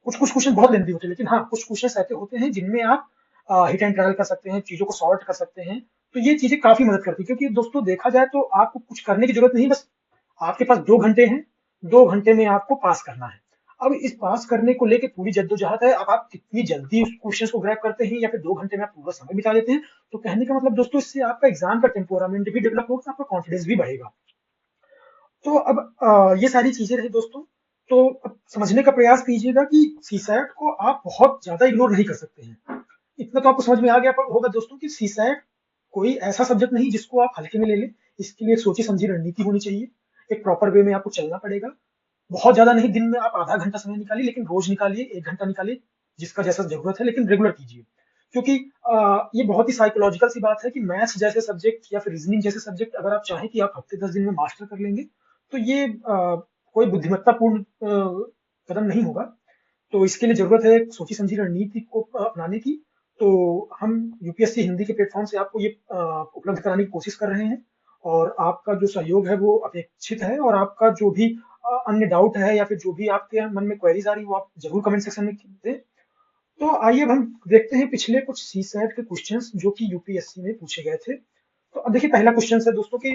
कुछ कुछ क्वेश्चन बहुत लेंदी होते हैं, लेकिन हाँ, कुछ क्वेश्चन ऐसे होते हैं जिनमें आप हिट एंड ट्रायल कर सकते हैं, चीजों को सॉर्ट कर सकते हैं। तो ये चीजें काफी मदद करती है, क्योंकि दोस्तों देखा जाए तो आपको कुछ करने की जरूरत नहीं, बस आपके पास 2 घंटे हैं, 2 घंटे में आपको पास करना है। अब इस पास करने को लेके पूरी जद्दोजहद है। अब आप कितनी जल्दी उस क्वेश्चन को ग्रैब करते हैं, या फिर 2 घंटे में आप पूरा समय बिता देते हैं। तो कहने का मतलब दोस्तों, इससे आपका एग्जाम का टेम्पोरामेंट भी डेवलप होगा, आपका कॉन्फिडेंस भी बढ़ेगा। तो अब ये सारी चीजें रही दोस्तों। तो अब समझने का प्रयास कीजिएगा कि सीसैट को आप बहुत ज्यादा इग्नोर नहीं कर सकते हैं। इतना तो आपको समझ में आ गया होगा दोस्तों कि सीसैट कोई ऐसा सब्जेक्ट नहीं जिसको आप हल्के में ले लें। इसके लिए एक सोची समझी रणनीति होनी चाहिए, एक प्रॉपर वे में आपको चलना पड़ेगा। बहुत ज्यादा नहीं, दिन में आप आधा घंटा समय निकालिए, लेकिन रोज निकालिए, 1 घंटा निकालिए, जिसका जैसा जरूरत है, लेकिन रेगुलर कीजिए। क्योंकि ये बहुत ही साइकोलॉजिकल सी बात है कि मैथ्स जैसे सब्जेक्ट या फिर रीजनिंग जैसे सब्जेक्ट अगर आप चाहें कि आप हफ्ते 10 दिन में मास्टर कर लेंगे, तो ये कोई बुद्धिमत्तापूर्ण कदम नहीं होगा। तो इसके लिए जरूरत है एक सोची समझी रणनीति को अपनाने की। तो हम यूपीएससी हिंदी के प्लेटफॉर्म से आपको ये उपलब्ध कराने की कोशिश कर रहे हैं, और आपका जो सहयोग है वो अपेक्षित है। और आपका जो भी अन्य डाउट है, या फिर जो भी आपके मन में क्वेरीज आ रही है, वो आप जरूर कमेंट सेक्शन में दें। तो आइए अब हम देखते हैं पिछले कुछ सीसैट के क्वेश्चंस जो कि यूपीएससी में पूछे गए थे। तो अब देखिए, पहला क्वेश्चन है दोस्तों कि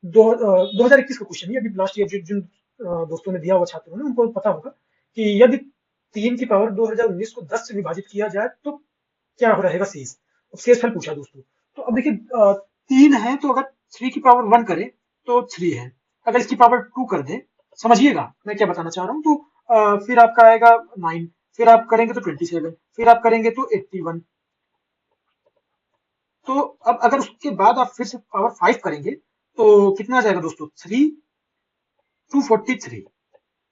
2021 का क्वेश्चन है। अभी लास्ट ईयर जिन दोस्तों ने दिया हुआ, छात्रों ने, उनको पता होगा कि यदि 3 की पावर 2019 को 10 से विभाजित किया जाए तो क्या रहेगा शेष। अब शेषफल पूछा दोस्तों। तो अब देखिए, 3 है, तो अगर 3 की पावर 1 करें तो 3 है। अगर इसकी पावर 2 कर दें, समझिएगा मैं क्या बताना चाह रहा हूँ, तो फिर आपका आएगा 9, फिर आप करेंगे तो 27, फिर आप करेंगे तो 81। तो अब अगर उसके बाद आप फिर से पावर 5 करेंगे, तो कितना आ जाएगा दोस्तों, 243।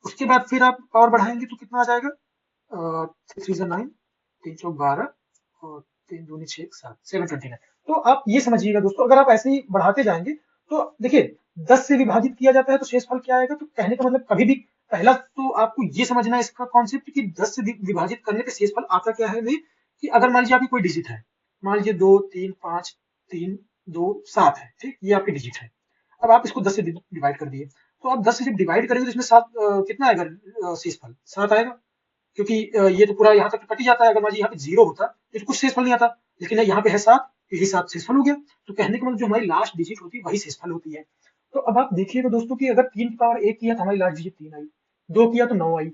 उसके बाद फिर आप पावर बढ़ाएंगे तो कितना आ जाएगा, 3 9, 3 4 12, और 3 2 6 7, 729। तो आप ये समझिएगा दोस्तों, अगर आप ऐसे ही बढ़ाते जाएंगे, तो देखिए 10 से विभाजित किया जाता है तो शेषफल क्या आएगा। तो कहने का मतलब, कभी भी पहला तो आपको ये समझना है इसका कॉन्सेप्ट कि 10 से विभाजित करने पे शेषफल आता क्या है हमें। कि अगर मान लीजिए आपकी कोई डिजिट है, मान लीजिए 2 3 5 3 2 7 है, ठीक, ये आपकी डिजिट है। अब आप इसको 10 से डिवाइड कर दिए, तो आप 10 से जब डिवाइड करेंगे तो इसमें 7 कितना आएगा, शेषफल 7 आएगा। क्योंकि ये तो पूरा यहाँ तक तो कट ही जाता है। अगर मान लीजिए यहाँ पे 0 होता तो कुछ शेषफल नहीं आता, लेकिन यहाँ पे है 7, यही 7 शेषफल हो गया। तो कहने का मतलब जो हमारी लास्ट डिजिट होती है वही शेषफल होती है। तो अब आप देखिएगा दोस्तों कि अगर 3 की पावर 1 किया तो हमारी लास्ट डिजिट 3 आई, 2 किया तो 9 आई,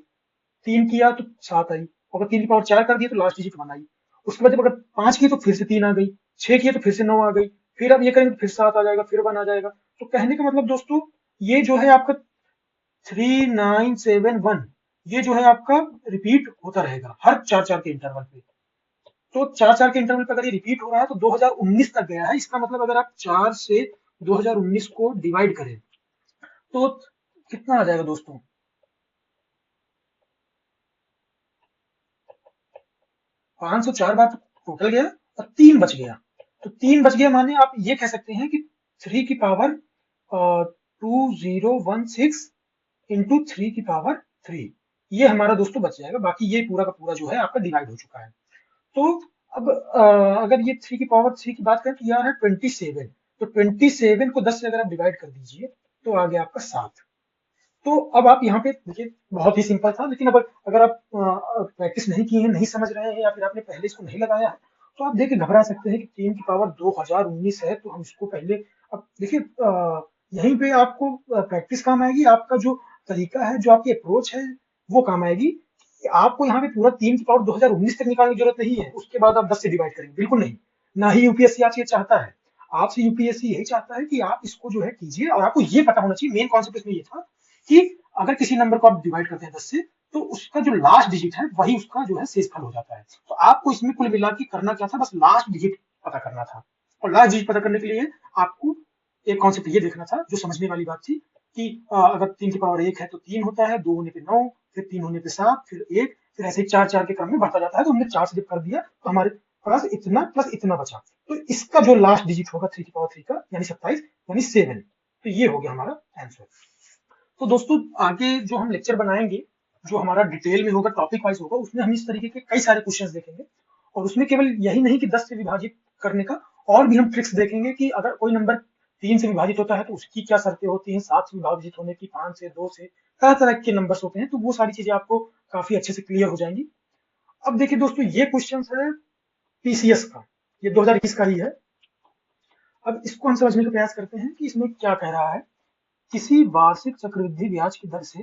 3 किया तो 7 आई, और अगर 3 की पावर 4 कर दिया तो लास्ट डिजिट 1 आई। उसके बाद जब अगर 5 किए तो फिर से 3 आ गई, 6 किए तो फिर से 9 आ गई, फिर आप ये करेंगे तो फिर 7 आ जाएगा, फिर 1 आ जाएगा। तो कहने का मतलब दोस्तों ये जो है आपका 3971, ये जो है आपका रिपीट होता रहेगा हर 4-4 के इंटरवल पे। तो 4-4 के इंटरवल पे अगर ये रिपीट हो रहा है तो 2019 तक गया है। इसका मतलब अगर आप 4 से 2019 को डिवाइड करें तो कितना आ जाएगा दोस्तों? 504 बार तो टोटल गया और 3 बच गया। तो 3 बच गया माने आप ये कह सकते हैं कि 3 की पावर 2016 इंटू 3 की पावर 3, ये हमारा दोस्तों बच जाएगा। बाकी ये पूरा का पूरा जो है आपका डिवाइड हो चुका है। तो अब अगर ये 3 की पावर 3 की बात करें तो यार है 27। तो 27 को 10 से अगर आप डिवाइड कर दीजिए तो आ गया आपका 7। तो अब आप यहाँ पे देखिए बहुत ही सिंपल था, लेकिन अब अगर आप प्रैक्टिस नहीं किए हैं, नहीं समझ रहे हैं, या फिर आपने पहले इसको नहीं लगाया है, तो आप देख के घबरा सकते हैं कि 3 की पावर 2019 है तो हम इसको पहले। अब देखिए यहीं पे आपको प्रैक्टिस काम आएगी, आपका जो तरीका है, जो आपकी अप्रोच है, वो काम आएगी। आपको यहाँ पे पूरा 3 की पावर 2019 तक निकालने की जरूरत नहीं है, उसके बाद आप 10 से डिवाइड करेंगे, बिल्कुल नहीं। ना ही यूपीएससी आपसे ये चाहता है। आपसे यूपीएससी यही चाहता है कि आप इसको जो है कीजिए, और आपको ये पता होना चाहिए, मेन कॉन्सेप्ट इसमें ये था कि अगर किसी नंबर को आप डिवाइड करते हैं 10 से, तो उसका जो लास्ट डिजिट है वही उसका जो है शेषफल हो जाता है। तो आपको इसमें कुल मिला के करना क्या था, बस लास्ट डिजिट पता करना था। और लास्ट डिजिट पता करने के लिए आपको एक कॉन्सेप्ट ये देखना था, जो समझने वाली बात थी, कि अगर 3 की पावर 1 है तो 3 होता है, 2 होने पे 9, फिर 3 होने पे 7, फिर 1, फिर ऐसे 4-4 के क्रम में बढ़ता जाता है। तो हमने 4 से जब कर दिया तो हमारे पास इतना प्लस इतना बचा। तो इसका जो लास्ट डिजिट होगा 3 की पावर 3 का, यानी 27, यानी 7। तो ये हो गया हमारा आंसर। तो दोस्तों आगे जो हम लेक्चर बनाएंगे, जो हमारा डिटेल में होगा, टॉपिक वाइज होगा, उसमें हम इस तरीके के कई सारे क्वेश्चंस देखेंगे। और उसमें केवल यही नहीं कि 10 से विभाजित करने का, और भी हम ट्रिक्स देखेंगे कि अगर कोई नंबर 3 से विभाजित होता है तो उसकी क्या शर्तें होती हैं, 7 से विभाजित होने की, 5 से, 2 से, तरह तरह के नंबर्स होते हैं। तो वो सारी चीजें आपको काफी अच्छे से क्लियर हो जाएंगी। अब देखिए दोस्तों ये क्वेश्चन है पीसीएस का, ये 2021 का ही है। अब इसको हम समझने का प्रयास करते हैं कि इसमें क्या कह रहा है। किसी वार्षिक चक्रवृद्धि ब्याज की दर से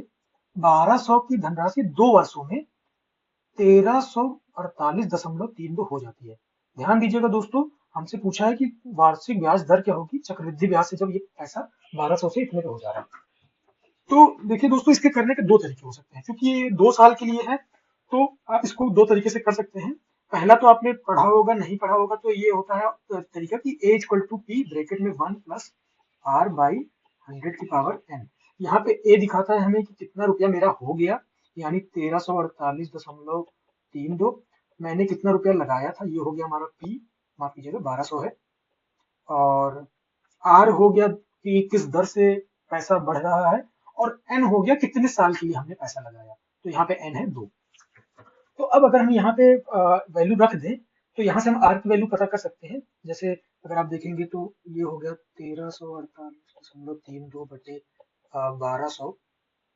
1200 की धनराशि 2 वर्षों में 1348.32 हो जाती है। ध्यान दीजिएगा दोस्तों, हमसे पूछा है कि वार्षिक ब्याज दर क्या होगी चक्रवृद्धि ब्याज से, जब ये पैसा 1200 से इतने पे हो जा रहा है। तो देखिए दोस्तों, इसके करने के दो तरीके हो सकते हैं, क्योंकि ये 2 साल के लिए है। तो आप इसको दो तरीके से कर सकते हैं। पहला तो आपने पढ़ा होगा, नहीं पढ़ा होगा तो ये होता है तरीका कि a equal to P bracket में 1 प्लस आर बाई 100 की पावर n। यहाँ पे a दिखाता है हमें कि कितना रुपया मेरा हो गया, यानी 1348.32। मैंने कितना रुपया लगाया था, ये हो गया हमारा p, माफ कीजिएगा 1200 है। और आर हो गया कि किस दर से पैसा बढ़ रहा है, और एन हो गया कितने साल के लिए हमने पैसा लगाया। तो यहाँ पे एन है 2। तो अब अगर हम यहाँ पे वैल्यू रख दें तो यहाँ से हम आर की वैल्यू पता कर सकते हैं। जैसे अगर आप देखेंगे तो ये हो गया 1348.32 बटे 1200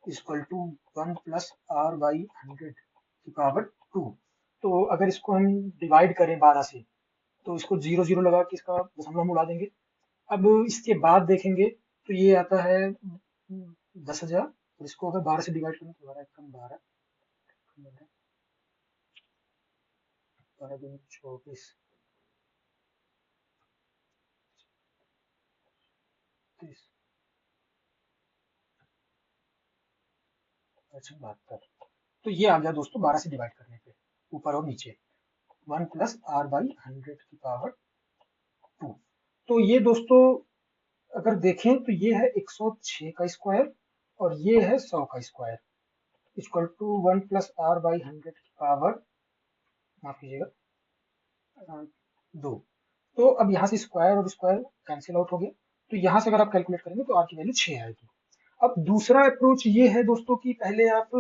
equal to 1 plus R by 100 की पावर 2। तो अगर इसको हम डिवाइड करें 12 से, तो इसको 0 0 लगा के इसका दशमलव हम उड़ा देंगे। अब इसके बाद देखेंगे तो ये आता है 10,000। और इसको अगर 12 से डिवाइड करें तो 12 कम 12, 12 दूनी 24, 30, अच्छा 72। तो ये आ गया दोस्तों 12 से डिवाइड करने पे, ऊपर और नीचे 1 प्लस आर बाई 100 की पावर 2। तो ये दोस्तों अगर देखें तो ये है 106 का स्क्वायर, और ये है 100 का square, equal to 1 plus R by 100 की पावर, माफ कीजिएगा 2। तो अब यहाँ से स्क्वायर और स्क्वायर कैंसिल आउट हो गया। तो यहाँ से अगर आप कैलकुलेट करेंगे तो आर की वैल्यू 6 आएगी। अब दूसरा अप्रोच ये है दोस्तों कि पहले आप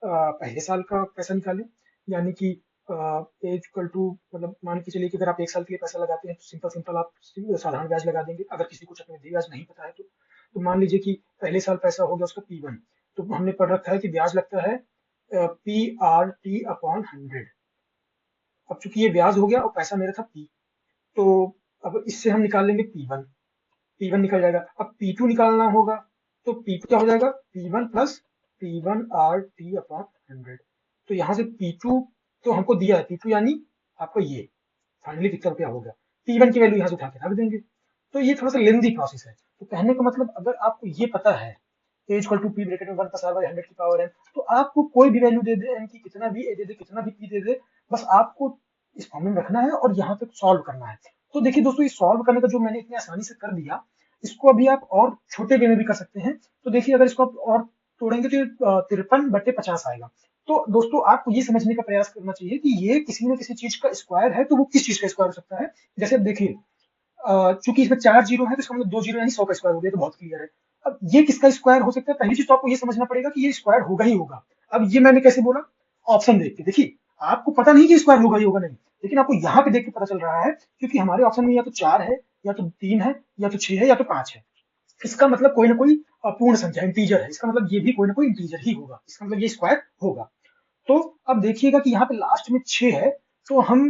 पहले साल का पैसा निकालें, यानी कि एज इक्वल टू, मतलब मान के चलिए कि अगर आप 1 साल के लिए पैसा लगाते हैं तो सिंपल सिंपल आप साधारण ब्याज लगा देंगे। अगर किसी को चक्रवृद्धि ब्याज नहीं पता है तो मान लीजिए कि पहले साल पैसा हो गया उसका P1। तो हमने पढ़ रखा है कि ब्याज लगता है पी आर टी अपॉन 100। अब चूंकि ये ब्याज हो गया और पैसा मेरा था पी, तो अब इससे हम निकाल लेंगे पी वन निकल जाएगा। अब पी टू निकालना होगा, तो पी टू क्या हो जाएगा, P one plus P one R T upon 100। तो यहाँ से पी टू तो हमको दिया है, पी टू यानी आपको ये फाइनली कितना रुपया हो गया, पी वन की वैल्यू यहाँ से उठा के रख देंगे। तो ये थोड़ा सा लेंदी प्रोसेस है। तो कहने का मतलब अगर आपको ये पता है ए इक्वल टू पी ब्रैकेट में 1 प्लस आर बाई 100 की पावर एन, तो आपको कोई भी वैल्यू दे दे, एन की कितना भी ए दे दे, कितना भी पी दे दे, बस आपको इस फॉर्म में रखना है और यहाँ पे सॉल्व करना है। तो देखिए दोस्तों, ये सॉल्व करने का जो मैंने इतनी आसानी से कर दिया, इसको अभी आप और छोटे वे में भी कर सकते हैं। तो देखिए, अगर इसको आप और तोड़ेंगे तो ये 53/50 आएगा। तो दोस्तों, आपको ये समझने का प्रयास करना चाहिए कि ये किसी न किसी चीज का स्क्वायर है, तो वो किस चीज का स्क्वायर हो सकता है। जैसे अब देखिए, चूंकि इसमें 4 जीरो है, तो इसका मतलब 2 जीरो यानी 100 का स्क्वायर हो गया, तो बहुत क्लियर है। अब ये किसका स्क्वायर हो सकता है, पहली चीज तो आपको ये समझना पड़ेगा कि ये स्क्वायर होगा ही होगा। अब ये मैंने कैसे बोला, ऑप्शन देख के। देखिए, आपको पता नहीं कि स्क्वायर होगा ही होगा नहीं, लेकिन आपको यहाँ पे देख के पता चल रहा है, क्योंकि हमारे ऑप्शन में या तो 4 है, या तो 3 है, या तो 6 है, या तो 5 है। इसका मतलब कोई ना कोई पूर्ण संख्या इंटीजर है, इसका मतलब ये भी कोई ना कोई इंटीजर ही होगा, इसका मतलब ये स्क्वायर होगा। तो अब देखिएगा कि यहाँ पे लास्ट में 6 है, तो हम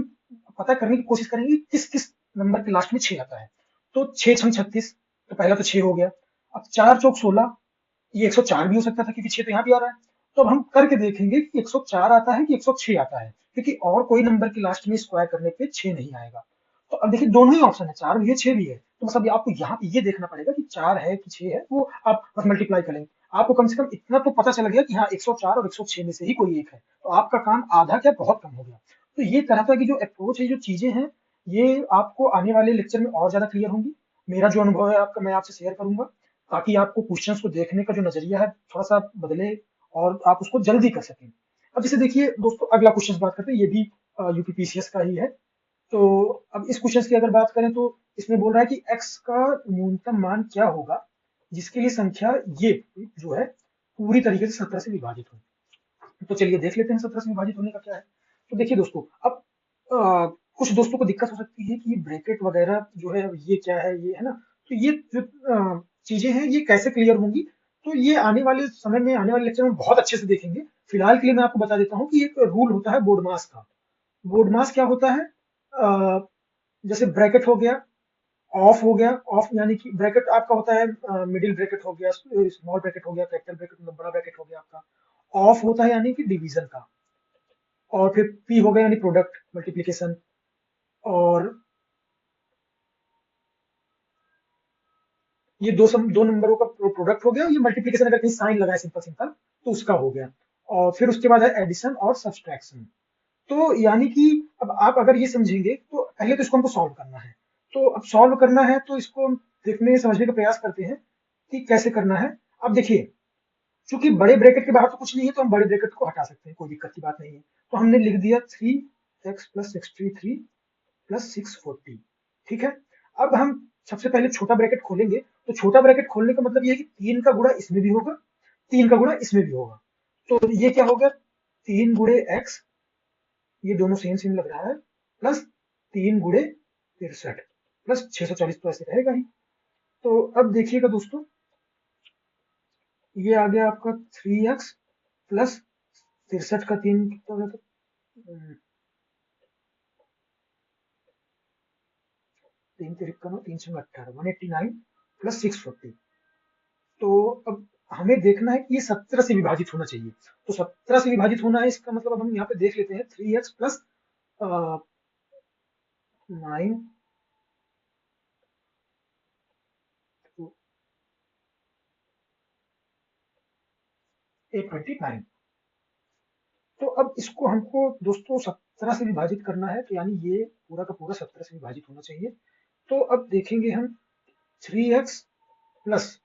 पता करने की कोशिश करेंगे किस किस नंबर के लास्ट में 6 आता है। तो 6 छंग 36, तो पहला तो 6 हो गया। अब 4 चौक 16, ये 104 भी हो सकता था, क्योंकि 6 तो यहाँ भी आ रहा है। तो अब हम करके देखेंगे कि 104 आता है कि 106 आता है, क्योंकि और कोई नंबर के लास्ट में स्क्वायर करने पे 6 नहीं आएगा। तो अब देखिए, दोनों ही ऑप्शन है, 4 भी है 6 भी है, तो बस अब आपको यहाँ पे ये देखना पड़ेगा कि 4 है कि 6 है, वो आप बस मल्टीप्लाई करेंगे। आपको कम से कम इतना तो पता चल गया कि हाँ, 104 और 106 में से ही कोई एक है, तो आपका काम आधा क्या बहुत कम हो गया। तो ये तरह तरह की जो अप्रोच है, जो चीजें हैं, ये आपको आने वाले लेक्चर में और ज्यादा क्लियर होंगी। मेरा जो अनुभव है आपका, मैं आपसे शेयर करूंगा, ताकि आपको क्वेश्चंस को देखने का जो नजरिया है थोड़ा सा बदले और आप उसको जल्दी कर सकें। अब जैसे देखिए दोस्तों, अगला क्वेश्चन बात करते हैं, ये भी यूपीपीसीएस का ही है। तो अब इस क्वेश्चन की अगर बात करें, तो इसमें बोल रहा है कि x का न्यूनतम मान क्या होगा जिसके लिए संख्या ये जो है पूरी तरीके से 17 से विभाजित हो। तो चलिए देख लेते हैं 17 से विभाजित होने का क्या है। तो देखिए दोस्तों, अब कुछ दोस्तों को दिक्कत हो सकती है कि ये ब्रैकेट वगैरह जो है, ये क्या है, ये है ना। तो ये जो चीजें हैं, ये कैसे क्लियर होंगी, तो ये आने वाले समय में, आने वाले लेक्चर में बहुत अच्छे से देखेंगे। फिलहाल के लिए मैं आपको बता देता हूँ कि एक रूल होता है बोडमास का। बोडमास क्या होता है, अ, जैसे ब्रैकेट हो गया, ऑफ हो गया। ऑफ यानी कि ब्रैकेट आपका होता है, मिडिल ब्रैकेट हो गया, स्मॉल ब्रैकेट हो गया, कैपिटल ब्रैकेट मतलब बड़ा ब्रैकेट हो गया आपका। ऑफ होता है यानी कि डिवीजन का। और फिर पी हो गया यानी प्रोडक्ट, मल्टीप्लीकेशन। और ये दो नंबरों का प्रोडक्ट हो गया। ये मल्टीप्लीकेशन अगर कहीं साइन लगा है सिंपल सिंपल, तो उसका हो गया। और फिर उसके बाद है एडिशन और सब्सट्रैक्शन। तो यानी कि अब आप अगर ये समझेंगे, तो पहले तो इसको हमको सॉल्व करना है। तो अब सॉल्व करना है, तो इसको हम देखने समझने का प्रयास करते हैं कि कैसे करना है। अब देखिए, चूंकि बड़े ब्रैकेट के बाहर तो कुछ नहीं है, तो हम बड़े ब्रैकेट को हटा सकते हैं, कोई दिक्कत की बात नहीं है। तो हमने लिख दिया 3x प्लस 63 प्लस 640। ठीक है। अब हम सबसे पहले छोटा ब्रैकेट खोलेंगे। तो छोटा ब्रैकेट खोलने का मतलब ये है कि 3 का गुणा इसमें भी होगा, 3 का गुणा इसमें भी होगा। तो ये क्या होगा, 3 गुणे x, ये दोनों सेम सेम लग रहा है, प्लस 3 गुणे 63 प्लस 640, तो ऐसे रहेगा ही। तो अब देखिएगा दोस्तों, ये आ गया आपका 3x प्लस 63 का 3 कितना हो जाता है, 3 तिरक्का 318, 189 प्लस 640। तो अब हमें देखना है कि ये 17 से विभाजित होना चाहिए। तो 17 से विभाजित होना है, इसका मतलब अब हम यहाँ पे देख लेते हैं, 3x प्लस 9, 829। तो अब इसको हमको दोस्तों 17 से विभाजित करना है, तो यानी ये पूरा का पूरा 17 से विभाजित होना चाहिए। तो अब देखेंगे हम 3x प्लस,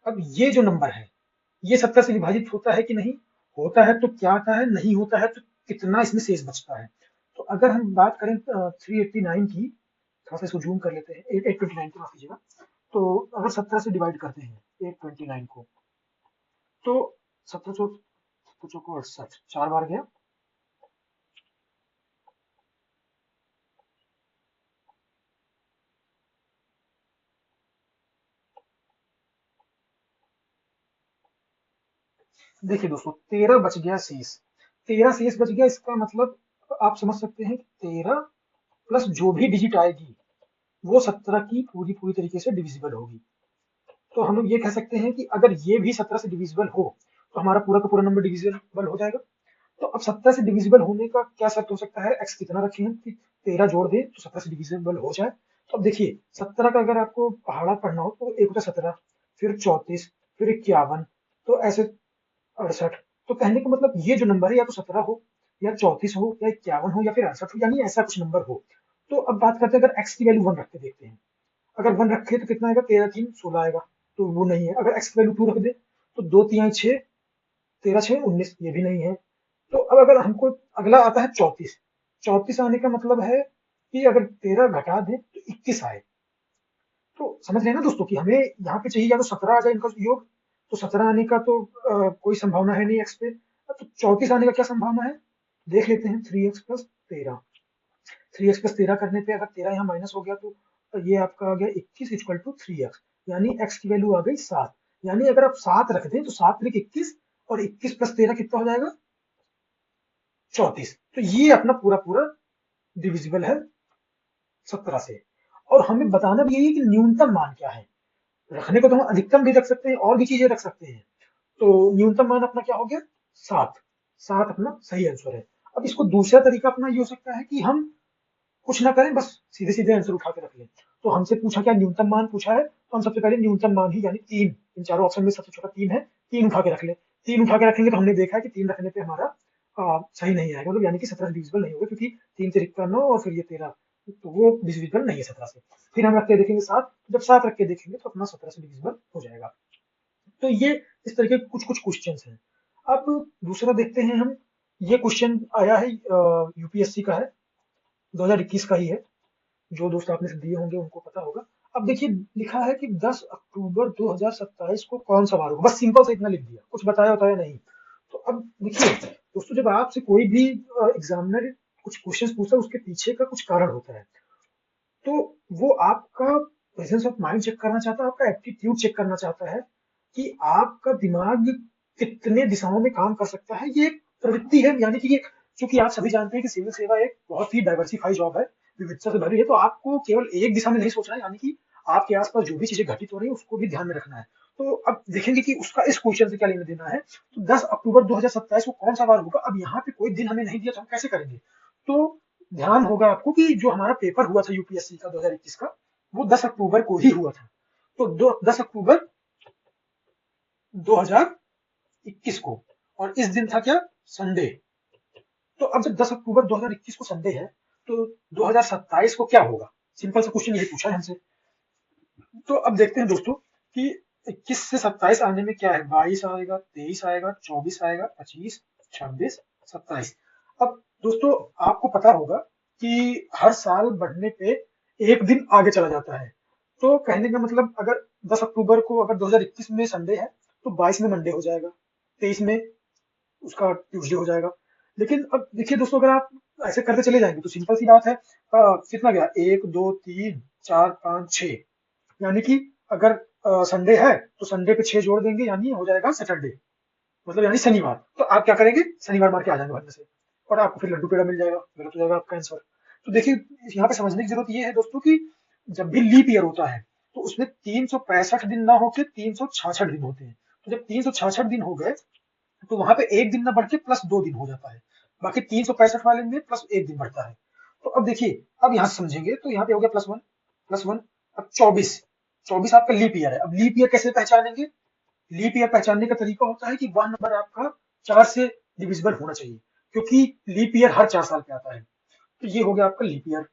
अब ये जो नंबर है, ये 17 से विभाजित होता है कि नहीं, होता है तो क्या आता है, नहीं होता है तो कितना इसमें शेष बचता है। तो अगर हम बात करें 389 की, थोड़ा सा इसको जूम कर लेते हैं, 829 को माफ कीजिएगा। तो अगर 17 से डिवाइड करते हैं 829 को, तो 17 4 बार गया। देखिए दोस्तों, 13 बच गया शेष। 13 शेष बच गया, इसका मतलब आप समझ सकते हैं कि 13 प्लस जो भी डिजिट आएगी वो 17 की पूरी पूरी तरीके से डिविजिबल होगी। तो हम लोग ये कह सकते हैं कि अगर ये भी 17 से डिविजिबल हो तो हमारा पूरा का पूरा नंबर डिविजिबल हो जाएगा। तो अब 17 से डिविजिबल होने का क्या शर्त हो सकता है, एक्स कितना रखें हम कि 13 जोड़ दें तो 17 से डिविजिबल हो जाए। तो अब देखिए 17 का अगर आपको पहाड़ा पढ़ना हो तो एक होता है 17, फिर 34, फिर 51, तो ऐसे 68। तो कहने का मतलब ये जो नंबर है या तो 17 हो या 34 हो या 51 हो या फिर 68 हो, यानी ऐसा कुछ नंबर हो। तो अब बात करते हैं अगर एक्स की वैल्यू 1 रख के देखते हैं। अगर 1 रखे तो कितना आएगा, 13 3 16 आएगा, तो वो नहीं है। अगर एक्स की वैल्यू 2 रख दे तो 2 3 6, 13 6 19, ये भी नहीं है। तो अब अगर हमको अगला आता है 34, 34 आने का मतलब है कि अगर 13 घटा दें तो 21 आए। तो समझ रहे हैं ना दोस्तों कि हमें यहाँ पे चाहिए या तो 17 आ जाए इनका योग, तो 17 आने का तो कोई संभावना है नहीं एक्स पे। तो 34 आने का क्या संभावना है, देख लेते हैं। 3x प्लस 13, 3x प्लस 13 करने पे अगर 13 यहाँ माइनस हो गया तो ये आपका आ गया 21 इक्वल टू 3x, यानी x की वैल्यू आ गई 7। यानी अगर आप 7 रख दें तो 7 त्रिक 21 और 21 प्लस 13 कितना हो जाएगा, 34। तो ये अपना पूरा पूरा डिविजिबल है 17 से। और हमें बताना भी यही है कि न्यूनतम मान क्या है। रखने को तो हम अधिकतम भी रख सकते हैं और भी चीजें रख सकते हैं। तो न्यूनतम मान अपना क्या हो गया, 7। 7 अपना सही आंसर है। अब इसको दूसरा तरीका अपना ये हो सकता है कि हम कुछ ना करें, बस सीधे सीधे आंसर उठा के रख लें। तो हमसे पूछा क्या, न्यूनतम मान पूछा है, तो हम सबसे पहले न्यूनतम मान ही यानी 3, इन चारों ऑप्शन में सबसे छोटा 3 है, 3 उठा के रख लें। 3 उठा के रखेंगे तो हमने देखा है कि 3 रखने पे हमारा सही नहीं आएगा, मतलब यानी कि 17 डिविजिबल नहीं होगा, क्योंकि 3 तिरिक 9 और फिर ये 13, तो वो डिविजिबल नहीं है 17 से। फिर हम रख के देखेंगे 7, जब 7 रख के देखेंगे तो अपना 17 से डिविजिबल हो जाएगा। तो ये इस तरीके के कुछ कुछ क्वेश्चंस हैं। अब दूसरा देखते हैं हम। ये क्वेश्चन आया है यूपीएससी का है, 2021 का ही है। जो दोस्त आपने से दिए होंगे उनको पता होगा। अब देखिए लिखा है कि 10 अक्टूबर 2027 को कौन सा वार होगा, बस सिंपल से इतना लिख दिया, कुछ बताया बताया नहीं। तो अब देखिए दोस्तों, जब आपसे कोई भी एग्जामिनर कुछ क्वेश्चंस पूछता है उसके पीछे का कुछ कारण होता है। तो वो आपका प्रेजेंस ऑफ माइंड चेक करना चाहता है, आपका एप्टीट्यूड चेक करना चाहता है कि आपका दिमाग कितने दिशाओं में काम कर सकता है। ये एक प्रवृत्ति है, यानी कि ये, क्योंकि आप सभी जानते हैं कि सिविल सेवा एक बहुत ही डाइवर्सिफाई जॉब है, विविधता से भरी है, तो आपको केवल एक दिशा में नहीं सोचना है, यानी कि आपके आसपास जो भी चीजें घटित हो रही है उसको भी ध्यान में रखना है। तो अब देखेंगे कि उसका इस क्वेश्चन से क्या लेना देना है। तो 10 अक्टूबर 2027 को कौन सा वार होगा, अब यहाँ पे कोई दिन हमें नहीं दिया तो हम कैसे करेंगे। तो ध्यान होगा आपको कि जो हमारा पेपर हुआ था यूपीएससी का 2021 का, वो 10 अक्टूबर को ही हुआ था। तो 10 अक्टूबर 2021 को, और इस दिन था क्या, संडे। तो अब जब 10 अक्टूबर 2021 को संडे है तो 2027 को क्या होगा, सिंपल सा क्वेश्चन यही पूछा है हमसे। तो अब देखते हैं दोस्तों कि 21 से 27 आने में क्या है, 22 आएगा, 23 आएगा, 24 आएगा, 25, 26, 27। अब दोस्तों आपको पता होगा कि हर साल बढ़ने पे एक दिन आगे चला जाता है। तो कहने का मतलब अगर 10 अक्टूबर को अगर 2021 में संडे है तो 22 में मंडे हो जाएगा, 23 में उसका ट्यूसडे हो जाएगा। लेकिन अब देखिए दोस्तों, अगर आप ऐसे करते चले जाएंगे तो सिंपल सी बात है, कितना गया, 1 2 3 4 5 6, यानी कि अगर संडे है तो संडे पे 6 जोड़ देंगे यानी हो जाएगा सैटरडे, मतलब यानी शनिवार। तो आप क्या करेंगे, शनिवार मार के आ जाएंगे भरने से, और आपको फिर लड्डू पेड़ा मिल जाएगा, गलत हो जाएगा आपका आंसर। तो देखिए यहाँ पे समझने की जरूरत ये है दोस्तों कि जब भी लीप ईयर होता है तो उसमें 365 दिन ना होके 366 दिन होते हैं। तो जब 366 दिन हो गए तो वहां पे एक दिन ना बढ़ के प्लस 2 दिन हो जाता है, बाकी 365 वाले में प्लस 1 दिन बढ़ता है। तो अब देखिए, अब यहां से समझेंगे तो यहाँ पे हो गया +1 +1। अब 24, 24 आपका लीप ईयर है। अब लीप ईयर कैसे पहचानेंगे, लीप ईयर पहचानने का तरीका होता है कि वह नंबर आपका 4 से डिविजिबल होना चाहिए, क्योंकि लीप ईयर हर 4 साल पे आता है। तो ये हो गया आपका लीप ईयर।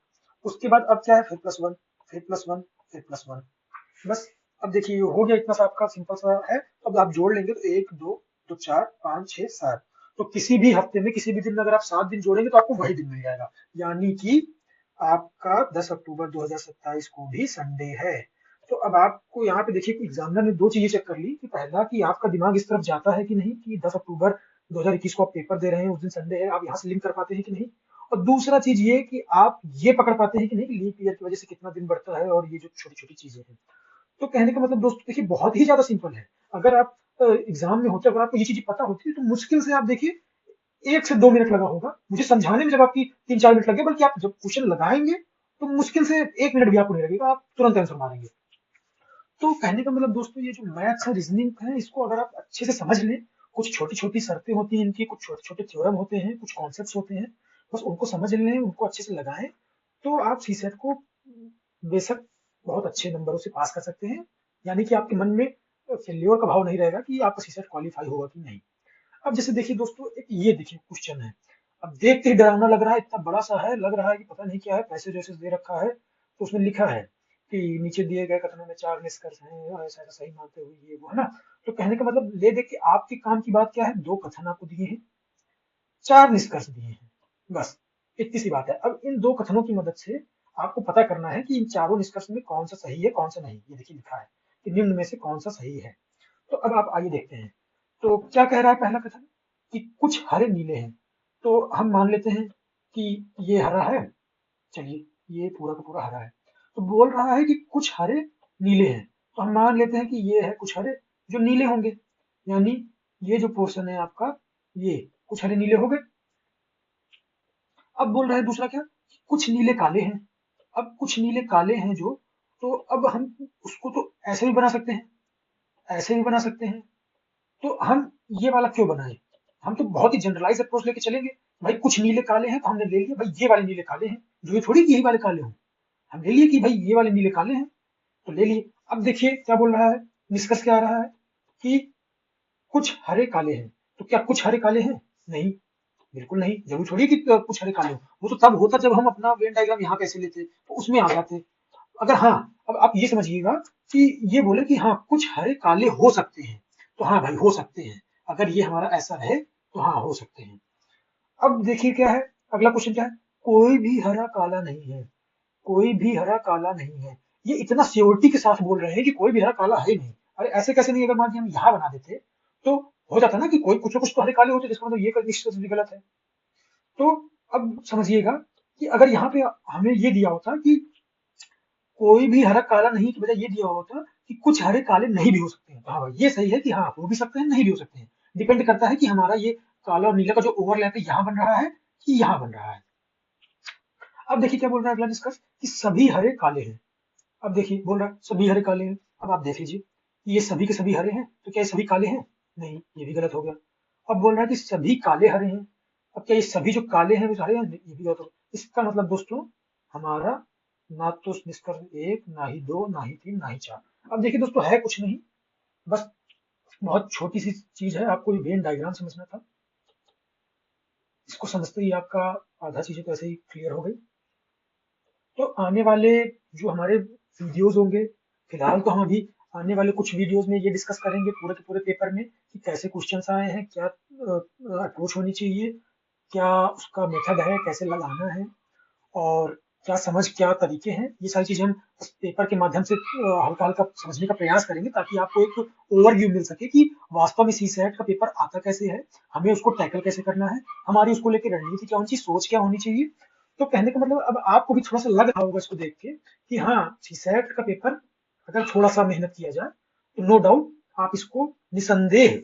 उसके बाद अब क्या है, फिर +1, फिर +1, फिर +1, बस। अब देखिए हो गया, इतना सा आपका सिंपल सा है। अब आप जोड़ लेंगे तो 1 2 तो 4 5 6 7, तो किसी भी हफ्ते में किसी भी दिन में अगर आप 7 दिन जोड़ेंगे तो आपको वही दिन मिल जाएगा, यानी कि आपका 10 अक्टूबर 2027 को भी संडे है। तो अब आपको यहाँ पे देखिए कि एग्जामिनर ने दो चीजें चेक कर ली कि पहला कि आपका दिमाग इस तरफ जाता है कि नहीं, कि 10 अक्टूबर 2021 को आप पेपर दे रहे हैं, उस दिन संडे है, आप यहाँ से लिंक कर पाते हैं कि नहीं। और दूसरा चीज ये कि आप ये पकड़ पाते हैं कि नहीं कि लीप ईयर की वजह से कितना दिन बढ़ता है, और ये जो छोटी छोटी चीजें हैं। तो कहने का मतलब दोस्तों देखिए बहुत ही ज्यादा सिंपल है। अगर आप एग्जाम में होते, अगर आपको ये चीजें पता होती है तो मुश्किल से आप देखिए 1 से 2 मिनट लगा होगा मुझे समझाने में, जब आपकी 3-4 मिनट लगे, बल्कि आप जब क्वेश्चन लगाएंगे तो मुश्किल से 1 मिनट भी आपको नहीं लगेगा, आप तुरंत आंसर मारेंगे। तो कहने का मतलब दोस्तों, ये जो मैथ्स और रीजनिंग है, इसको अगर आप अच्छे से समझ लें, कुछ छोटी छोटी शर्तें होती हैं इनकी, कुछ छोटे छोटे थ्योरम होते हैं, कुछ कॉन्सेप्ट्स होते हैं, बस उनको समझ लें, उनको अच्छे से लगाएं, तो आप सीसेट को बेशक बहुत अच्छे नंबरों से पास कर सकते हैं। यानी कि आपके मन में फेल्योर का भाव नहीं रहेगा कि आपका सीसेट क्वालिफाई होगा कि नहीं। अब जैसे देखिए दोस्तों, एक ये देखिए क्वेश्चन है, अब देख के ही डरावना लग रहा है, इतना बड़ा सा है, लग रहा है कि पता नहीं क्या है, पैसेज वैसेज दे रखा है, तो उसमें लिखा है कि नीचे दिए गए कथनों में 4 निष्कर्ष हैं, और ऐसा ऐसा सही मानते हुए ये वो, है ना। तो कहने का मतलब ले देख के आपके काम की बात क्या है, 2 कथन आपको दिए हैं, 4 निष्कर्ष दिए हैं, बस इतनी सी बात है। अब इन 2 कथनों की मदद से आपको पता करना है कि इन चारों निष्कर्ष में कौन सा सही है, कौन सा नहीं। ये देखिए लिखा है कि निम्न में से कौन सा सही है। तो अब आप आइए देखते हैं। तो क्या कह रहा है पहला कथन, कि कुछ हरे नीले हैं। तो हम मान लेते हैं कि ये हरा है, चलिए ये पूरा का पूरा हरा है। तो बोल रहा है कि कुछ हरे नीले हैं, तो हम मान लेते हैं कि ये है कुछ हरे जो नीले होंगे, यानी ये जो पोर्शन है आपका, ये कुछ हरे नीले हो गए। अब बोल रहा है दूसरा क्या, कुछ नीले काले हैं। अब कुछ नीले काले हैं जो, तो अब हम उसको तो ऐसे भी बना सकते हैं, ऐसे भी बना सकते हैं। तो हम ये वाला क्यों बनाए, हम तो बहुत ही जनरलाइज अप्रोच लेके चलेंगे। भाई कुछ नीले काले हैं तो हमने ले लिया भाई ये वाले नीले काले हैं, जो ये थोड़ी कि यही वाले काले हों, हम ले लिए कि भाई ये वाले नीले काले हैं, तो ले लिए। अब देखिए क्या बोल रहा है, निष्कर्ष क्या आ रहा है कि कुछ हरे काले हैं। तो क्या कुछ हरे काले हैं, नहीं, बिल्कुल नहीं, जरूरी थोड़ी कि कुछ हरे काले हो, वो तो तब होता जब हम अपना वेन डायग्राम यहाँ कैसे लेते तो उसमें आ जाते। अगर हाँ, अब आप ये समझिएगा कि ये बोले कि हाँ कुछ हरे काले हो सकते हैं, तो हाँ भाई हो सकते हैं, अगर ये हमारा ऐसा है तो हाँ हो सकते हैं। अब देखिए क्या है, अगला क्वेश्चन क्या है, कोई भी हरा काला नहीं है, कोई भी हरा काला नहीं है। ये इतना श्योरिटी के साथ बोल रहे हैं कि कोई भी हरा काला है नहीं। अरे ऐसे कैसे नहीं, अगर मान लीजिए हम यहाँ बना देते तो हो जाता ना कि कोई कुछ ना कुछ तो हरे काले होते, जिसका मतलब ये निश्चित भी गलत है। तो अब समझिएगा कि अगर यहाँ पे हमें ये दिया होता कि कोई भी हरा काला नहीं की बजाय ये दिया होता कि कुछ हरे काले नहीं भी हो सकते हैं, तो हाँ भाई ये सही है कि हाँ हो भी सकते हैं, नहीं भी हो सकते हैं। डिपेंड करता है कि हमारा ये काला और नीला का जो ओवरलैप है यहाँ बन रहा है कि यहाँ बन रहा है। अब देखिए क्या बोल रहा है अगला डिस्कस, कि सभी हरे काले हैं। अब देखिए बोल रहा है सभी हरे काले हैं। अब आप देख लीजिए कि ये सभी के सभी हरे हैं, तो क्या ये सभी काले हैं, नहीं, ये भी गलत हो गया। अब बोल रहा है कि सभी काले हरे हैं। अब क्या ये सभी जो काले हैं वो हरे हैं, ये भी गलत हो गया। इसका मतलब दोस्तों हमारा ना तो निष्कर्ष 1, ना ही 2, ना ही 3, ना ही 4। अब देखिए दोस्तों है कुछ नहीं, बस बहुत छोटी सी चीज है, आपको ये वेन डायग्राम समझना था। इसको समझते ही आपका आधा चीजें तो ऐसे ही क्लियर हो गई। तो आने वाले जो हमारे वीडियोस होंगे, फिलहाल तो हम अभी आने वाले कुछ वीडियोस में ये डिस्कस करेंगे पूरे के पूरे पेपर में कि कैसे क्वेश्चंस आए हैं, क्या अप्रोच होनी चाहिए, क्या उसका मेथड है, कैसे लगाना है, और क्या समझ क्या तरीके हैं। ये सारी चीजें हम उस पेपर के माध्यम से हल्का हल्का समझने का प्रयास करेंगे, ताकि आपको एक ओवरव्यू मिल सके कि वास्तव में सी सेट का पेपर आता कैसे है, हमें उसको टैकल कैसे करना है, हमारी उसको लेकर रणनीति क्या होनी चाहिए, सोच क्या होनी चाहिए। तो कहने का मतलब अब आपको भी थोड़ा सा लग रहा होगा इसको देख के कि हाँ सी सेट का पेपर अगर थोड़ा सा मेहनत किया जाए तो नो डाउट आप इसको निसंदेह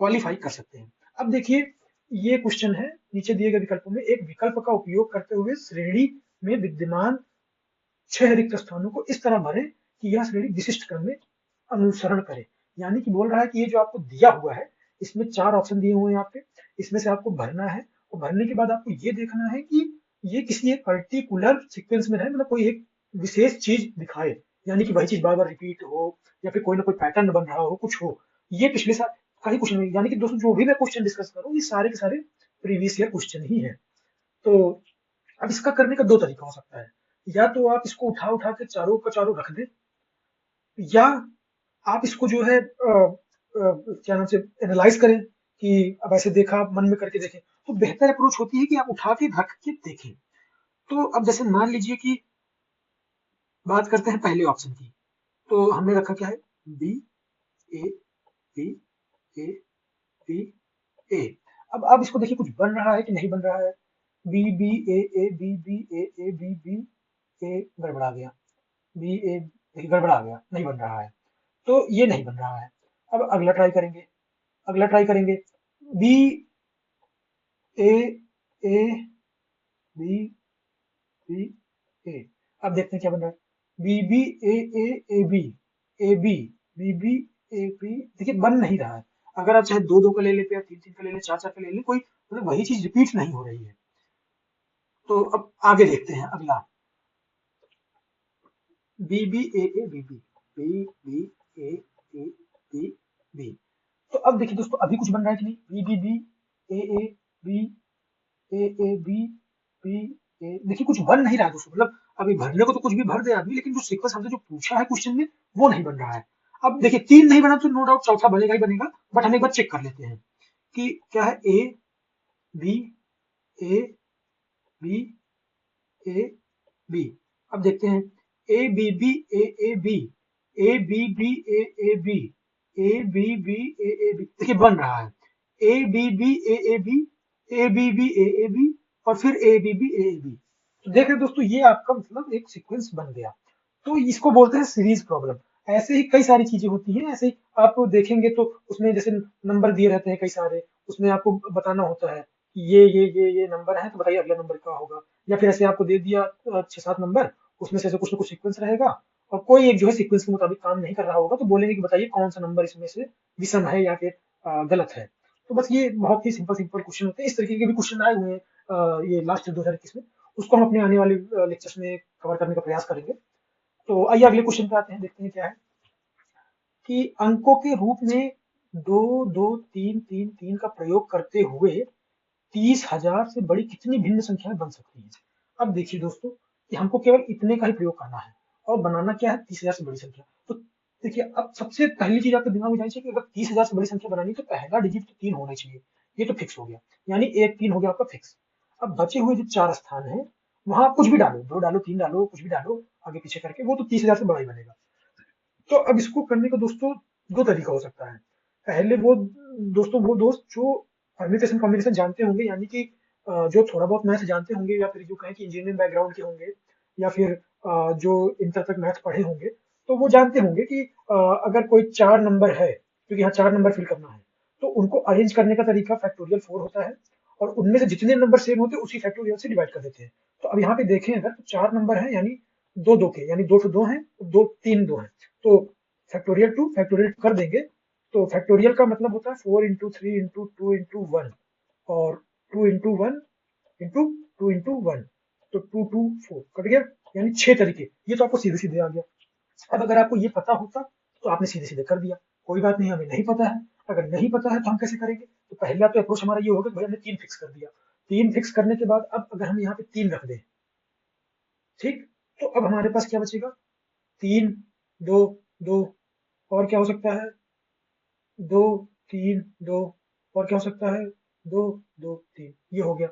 क्वालिफाई कर सकते हैं। अब देखिए ये क्वेश्चन है, नीचे दिए गए विकल्पों में एक विकल्प का उपयोग करते हुए श्रेणी में विद्यमान 6 रिक्त स्थानों को इस तरह भरें कि यह श्रेणी विशिष्ट क्रम में अनुसरण करे। यानी कि बोल रहा है कि ये जो आपको दिया हुआ है, इसमें 4 ऑप्शन दिए हुए हैं आपके, इसमें से आपको भरना है, और भरने के बाद आपको ये देखना है कि ये किसी एक पर्टिकुलर सीक्वेंस में है, मतलब कोई एक विशेष चीज दिखाए, यानी कि वही चीज बार बार रिपीट हो, या फिर कोई ना कोई पैटर्न बन रहा हो, कुछ हो। ये पिछले साल कहीं कुछ नहीं, यानी कि दोस्तों जो भी मैं क्वेश्चन डिस्कस करूँ ये सारे के सारे प्रीवियस ईयर क्वेश्चन ही है। तो अब इसका करने का 2 तरीका हो सकता है, या तो आप इसको उठा उठा के चारों का चारों रख दें, या आप इसको जो है क्या नाम से एनालाइज करें कि अब ऐसे देखा मन में करके देखें। तो बेहतर अप्रोच होती है कि आप उठा के रख के देखें। तो अब जैसे मान लीजिए कि बात करते हैं पहले ऑप्शन की, तो हमने रखा क्या है, B A B A B A. अब इसको देखिए कुछ बन रहा है कि नहीं बन रहा है, B B A B B A B B A, गड़बड़ा गया, बी ए गड़बड़ा गया, नहीं बन रहा है, तो ये नहीं बन रहा है। अब अगला ट्राई करेंगे, अगला ट्राई करेंगे, B A A B B A. अब देखते हैं क्या बन रहा है। B B A A A B A B B B A B. देखिए बन नहीं रहा है। अगर आप चाहे दो दो का ले लेते या तीन तीन का ले लें, चार चार का ले लें, कोई मतलब वही चीज रिपीट नहीं हो रही है। तो अब आगे देखते हैं अगला। B B A A B B B B A A B B. तो अब देखिए दोस्तों अभी कुछ बन रहा है कि नहीं। B B B A A B A A B B A. देखिए कुछ बन नहीं रहा है दोस्तों। मतलब अभी भरने को तो कुछ भी भर दे आदमी, लेकिन जो सीक्वेंस हमसे जो पूछा है क्वेश्चन में वो नहीं बन रहा है। अब देखिए तीन नहीं बना तो नो डाउट चौथा बनेगा ही बनेगा, बट हम एक बार चेक कर लेते हैं कि क्या है। A B A B A B. अब देखते हैं A B B A A B A B B A A B A B B A A B. देखिए बन रहा है A B B A A B A B B A A B और फिर A B B A A B. तो देख रहे हैं दोस्तों ये आपका मतलब एक सीक्वेंस बन गया। तो इसको बोलते हैं सीरीज प्रॉब्लम। ऐसे ही कई सारी चीजें होती हैं। ऐसे ही आप देखेंगे तो उसमें जैसे नंबर दिए रहते हैं कई सारे, उसमें आपको बताना होता है कि ये नंबर है, तो बताइए अगला नंबर क्या होगा। या फिर ऐसे आपको दे दिया 6-7 नंबर, उसमें से ऐसे कुछ ना कुछ सीक्वेंस रहेगा और कोई एक जो है सीक्वेंस के मुताबिक काम नहीं कर रहा होगा, तो बोलेंगे कि बताइए कौन सा नंबर इसमें से विषम है या फिर गलत है। तो बस ये बहुत ही सिंपल सिंपल क्वेश्चन होते हैं। इस तरीके के भी क्वेश्चन आए हुए हैं ये लास्ट 2021 में। उसको हम अपने आने वाले लेक्चर्स में कवर करने का प्रयास करेंगे। तो आइए अगले क्वेश्चन पे आते हैं, देखते हैं क्या है कि अंकों के रूप में 2 2 3 3 3 का प्रयोग करते हुए 30,000 से बड़ी कितनी भिन्न संख्याएं बन सकती हैं। अब देखिए दोस्तों कि हमको केवल इतने का ही प्रयोग करना है और बनाना क्या है 30,000 से बड़ी संख्या। तो देखिए अब सबसे पहली चीज आपके दिमाग में जानी चाहिए कि अगर 30,000 से बड़ी संख्या बनानी तो पहला डिजिट तो 3 होना चाहिए। ये तो फिक्स हो गया, यानी एक 3 हो गया आपका फिक्स। अब बचे हुए जो 4 स्थान है वहां आप कुछ भी डालो, 2 डालो 3 डालो, कुछ भी डालो आगे पीछे करके, वो तो 30,000 से बड़ा ही बनेगा। तो अब इसको करने का दोस्तों दो तरीका हो सकता है। पहले वो दोस्तों वो दोस्त जो परम्यूटेशन कॉम्बिनेशन जानते होंगे, यानी कि जो थोड़ा बहुत मैथ जानते होंगे या फिर जो कहें कि इंजीनियरिंग बैकग्राउंड के होंगे या फिर जो इंटर तक मैथ पढ़े होंगे, तो वो जानते होंगे कि अगर कोई 4 नंबर है, क्योंकि यहाँ 4 नंबर फिल करना है, तो उनको अरेंज करने का तरीका फैक्टोरियल 4 होता है और उनमें से जितने नंबर सेम होते हैं उसी फैक्टोरियल से डिवाइड कर देते हैं। तो अब यहाँ पे देखें अगर तो 4 नंबर है, यानी दो दो के, यानी 2 से 2 हैं, दो 3 2 हैं, तो फैक्टोरियल कर देंगे। तो फैक्टोरियल का मतलब होता है 4 इंटू 3 इंटू 2 इंटू 1 और 2 इंटू 1 इंटू 2 इंटू 1। तो 2 2 4 कट गया, यानी 6 तरीके। ये तो आपको सीधे सीधे आ गया। अब अगर आपको ये पता होता तो आपने सीधे सीधे कर दिया, कोई बात नहीं, हमें नहीं पता है। अगर नहीं पता है तो हम कैसे करेंगे। तो पहला तो अप्रोच हमारा ये होगा कि भाई हमने 3 फिक्स कर दिया। 3 फिक्स करने के बाद अब अगर हम यहाँ पे 3 रख दें, ठीक, तो अब हमारे पास क्या बचेगा, 3 2 2 और क्या हो सकता है, 2 3 2 और क्या हो सकता है, 2 2 3। ये हो गया।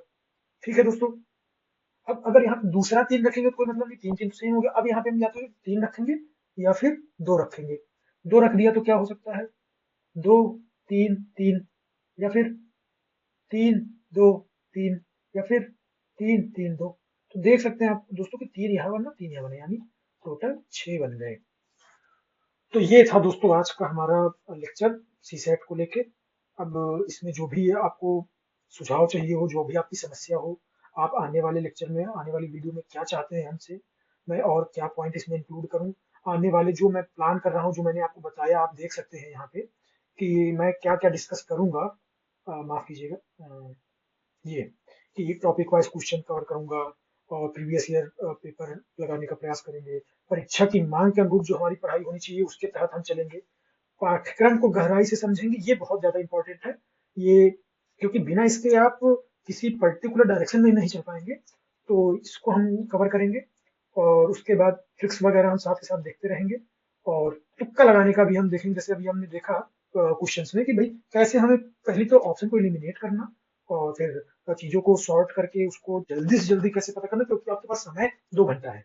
ठीक है दोस्तों। अब अगर यहाँ पे दूसरा 3 रखेंगे तो कोई मतलब नहीं, 3 3 तो सेम हो गया। अब यहाँ पे हम या तो 3 रखेंगे या फिर 2 रखेंगे। 2 रख दिया तो क्या हो सकता है, 2 3 3 या फिर 3 2 3 या फिर 3 3 2। तो देख सकते हैं आप दोस्तों कि 3 यहाँ बना 3 यहाँ बना, यानी टोटल 6 बन गए। तो ये था दोस्तों आज का हमारा लेक्चर सी सेट को लेके। अब इसमें जो भी आपको सुझाव चाहिए हो, जो भी आपकी समस्या हो, आप आने वाले लेक्चर में, आने वाली वीडियो में क्या चाहते हैं हमसे, मैं और क्या पॉइंट इसमें इंक्लूड करूं। आने वाले जो मैं प्लान कर रहा हूं, जो मैंने आपको बताया, आप देख सकते हैं यहाँ पे कि मैं क्या क्या डिस्कस करूंगा। माफ कीजिएगा, ये कि टॉपिक वाइज क्वेश्चन कवर करूंगा और प्रीवियस ईयर पेपर लगाने का प्रयास करेंगे। परीक्षा की मांग के अनुरूप जो हमारी पढ़ाई होनी चाहिए उसके तहत हम चलेंगे। पाठ्यक्रम को गहराई से समझेंगे, ये बहुत ज्यादा इंपॉर्टेंट है। ये क्योंकि बिना इसके आप किसी पर्टिकुलर डायरेक्शन में नहीं चल पाएंगे। तो इसको हम कवर करेंगे और उसके बाद ट्रिक्स वगैरह हम साथ के साथ देखते रहेंगे और तुक्का लगाने का भी हम देखेंगे। जैसे अभी हमने देखा क्वेश्चंस में कि भाई कैसे हमें पहले तो ऑप्शन को एलिमिनेट करना और फिर चीजों को सॉर्ट करके उसको जल्दी से जल्दी कैसे पता करना, क्योंकि आपके पास समय 2 घंटा है।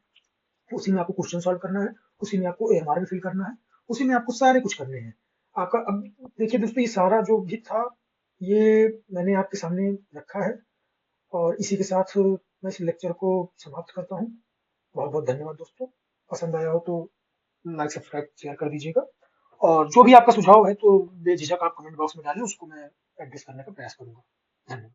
उसी में आपको क्वेश्चन सॉल्व करना है, उसी में आपको एमआर भी फिल करना है, उसी में आपको सारे कुछ करने हैं आपका। अब देखिए दोस्तों ये सारा जो भी था ये मैंने आपके सामने रखा है और इसी के साथ मैं इस लेक्चर को समाप्त करता हूँ। बहुत बहुत धन्यवाद दोस्तों। पसंद आया हो तो लाइक सब्सक्राइब शेयर कर दीजिएगा और जो भी आपका सुझाव है तो बेझिझक आप कमेंट बॉक्स में डालें, उसको मैं एड्रेस करने का प्रयास करूंगा। धन्यवाद।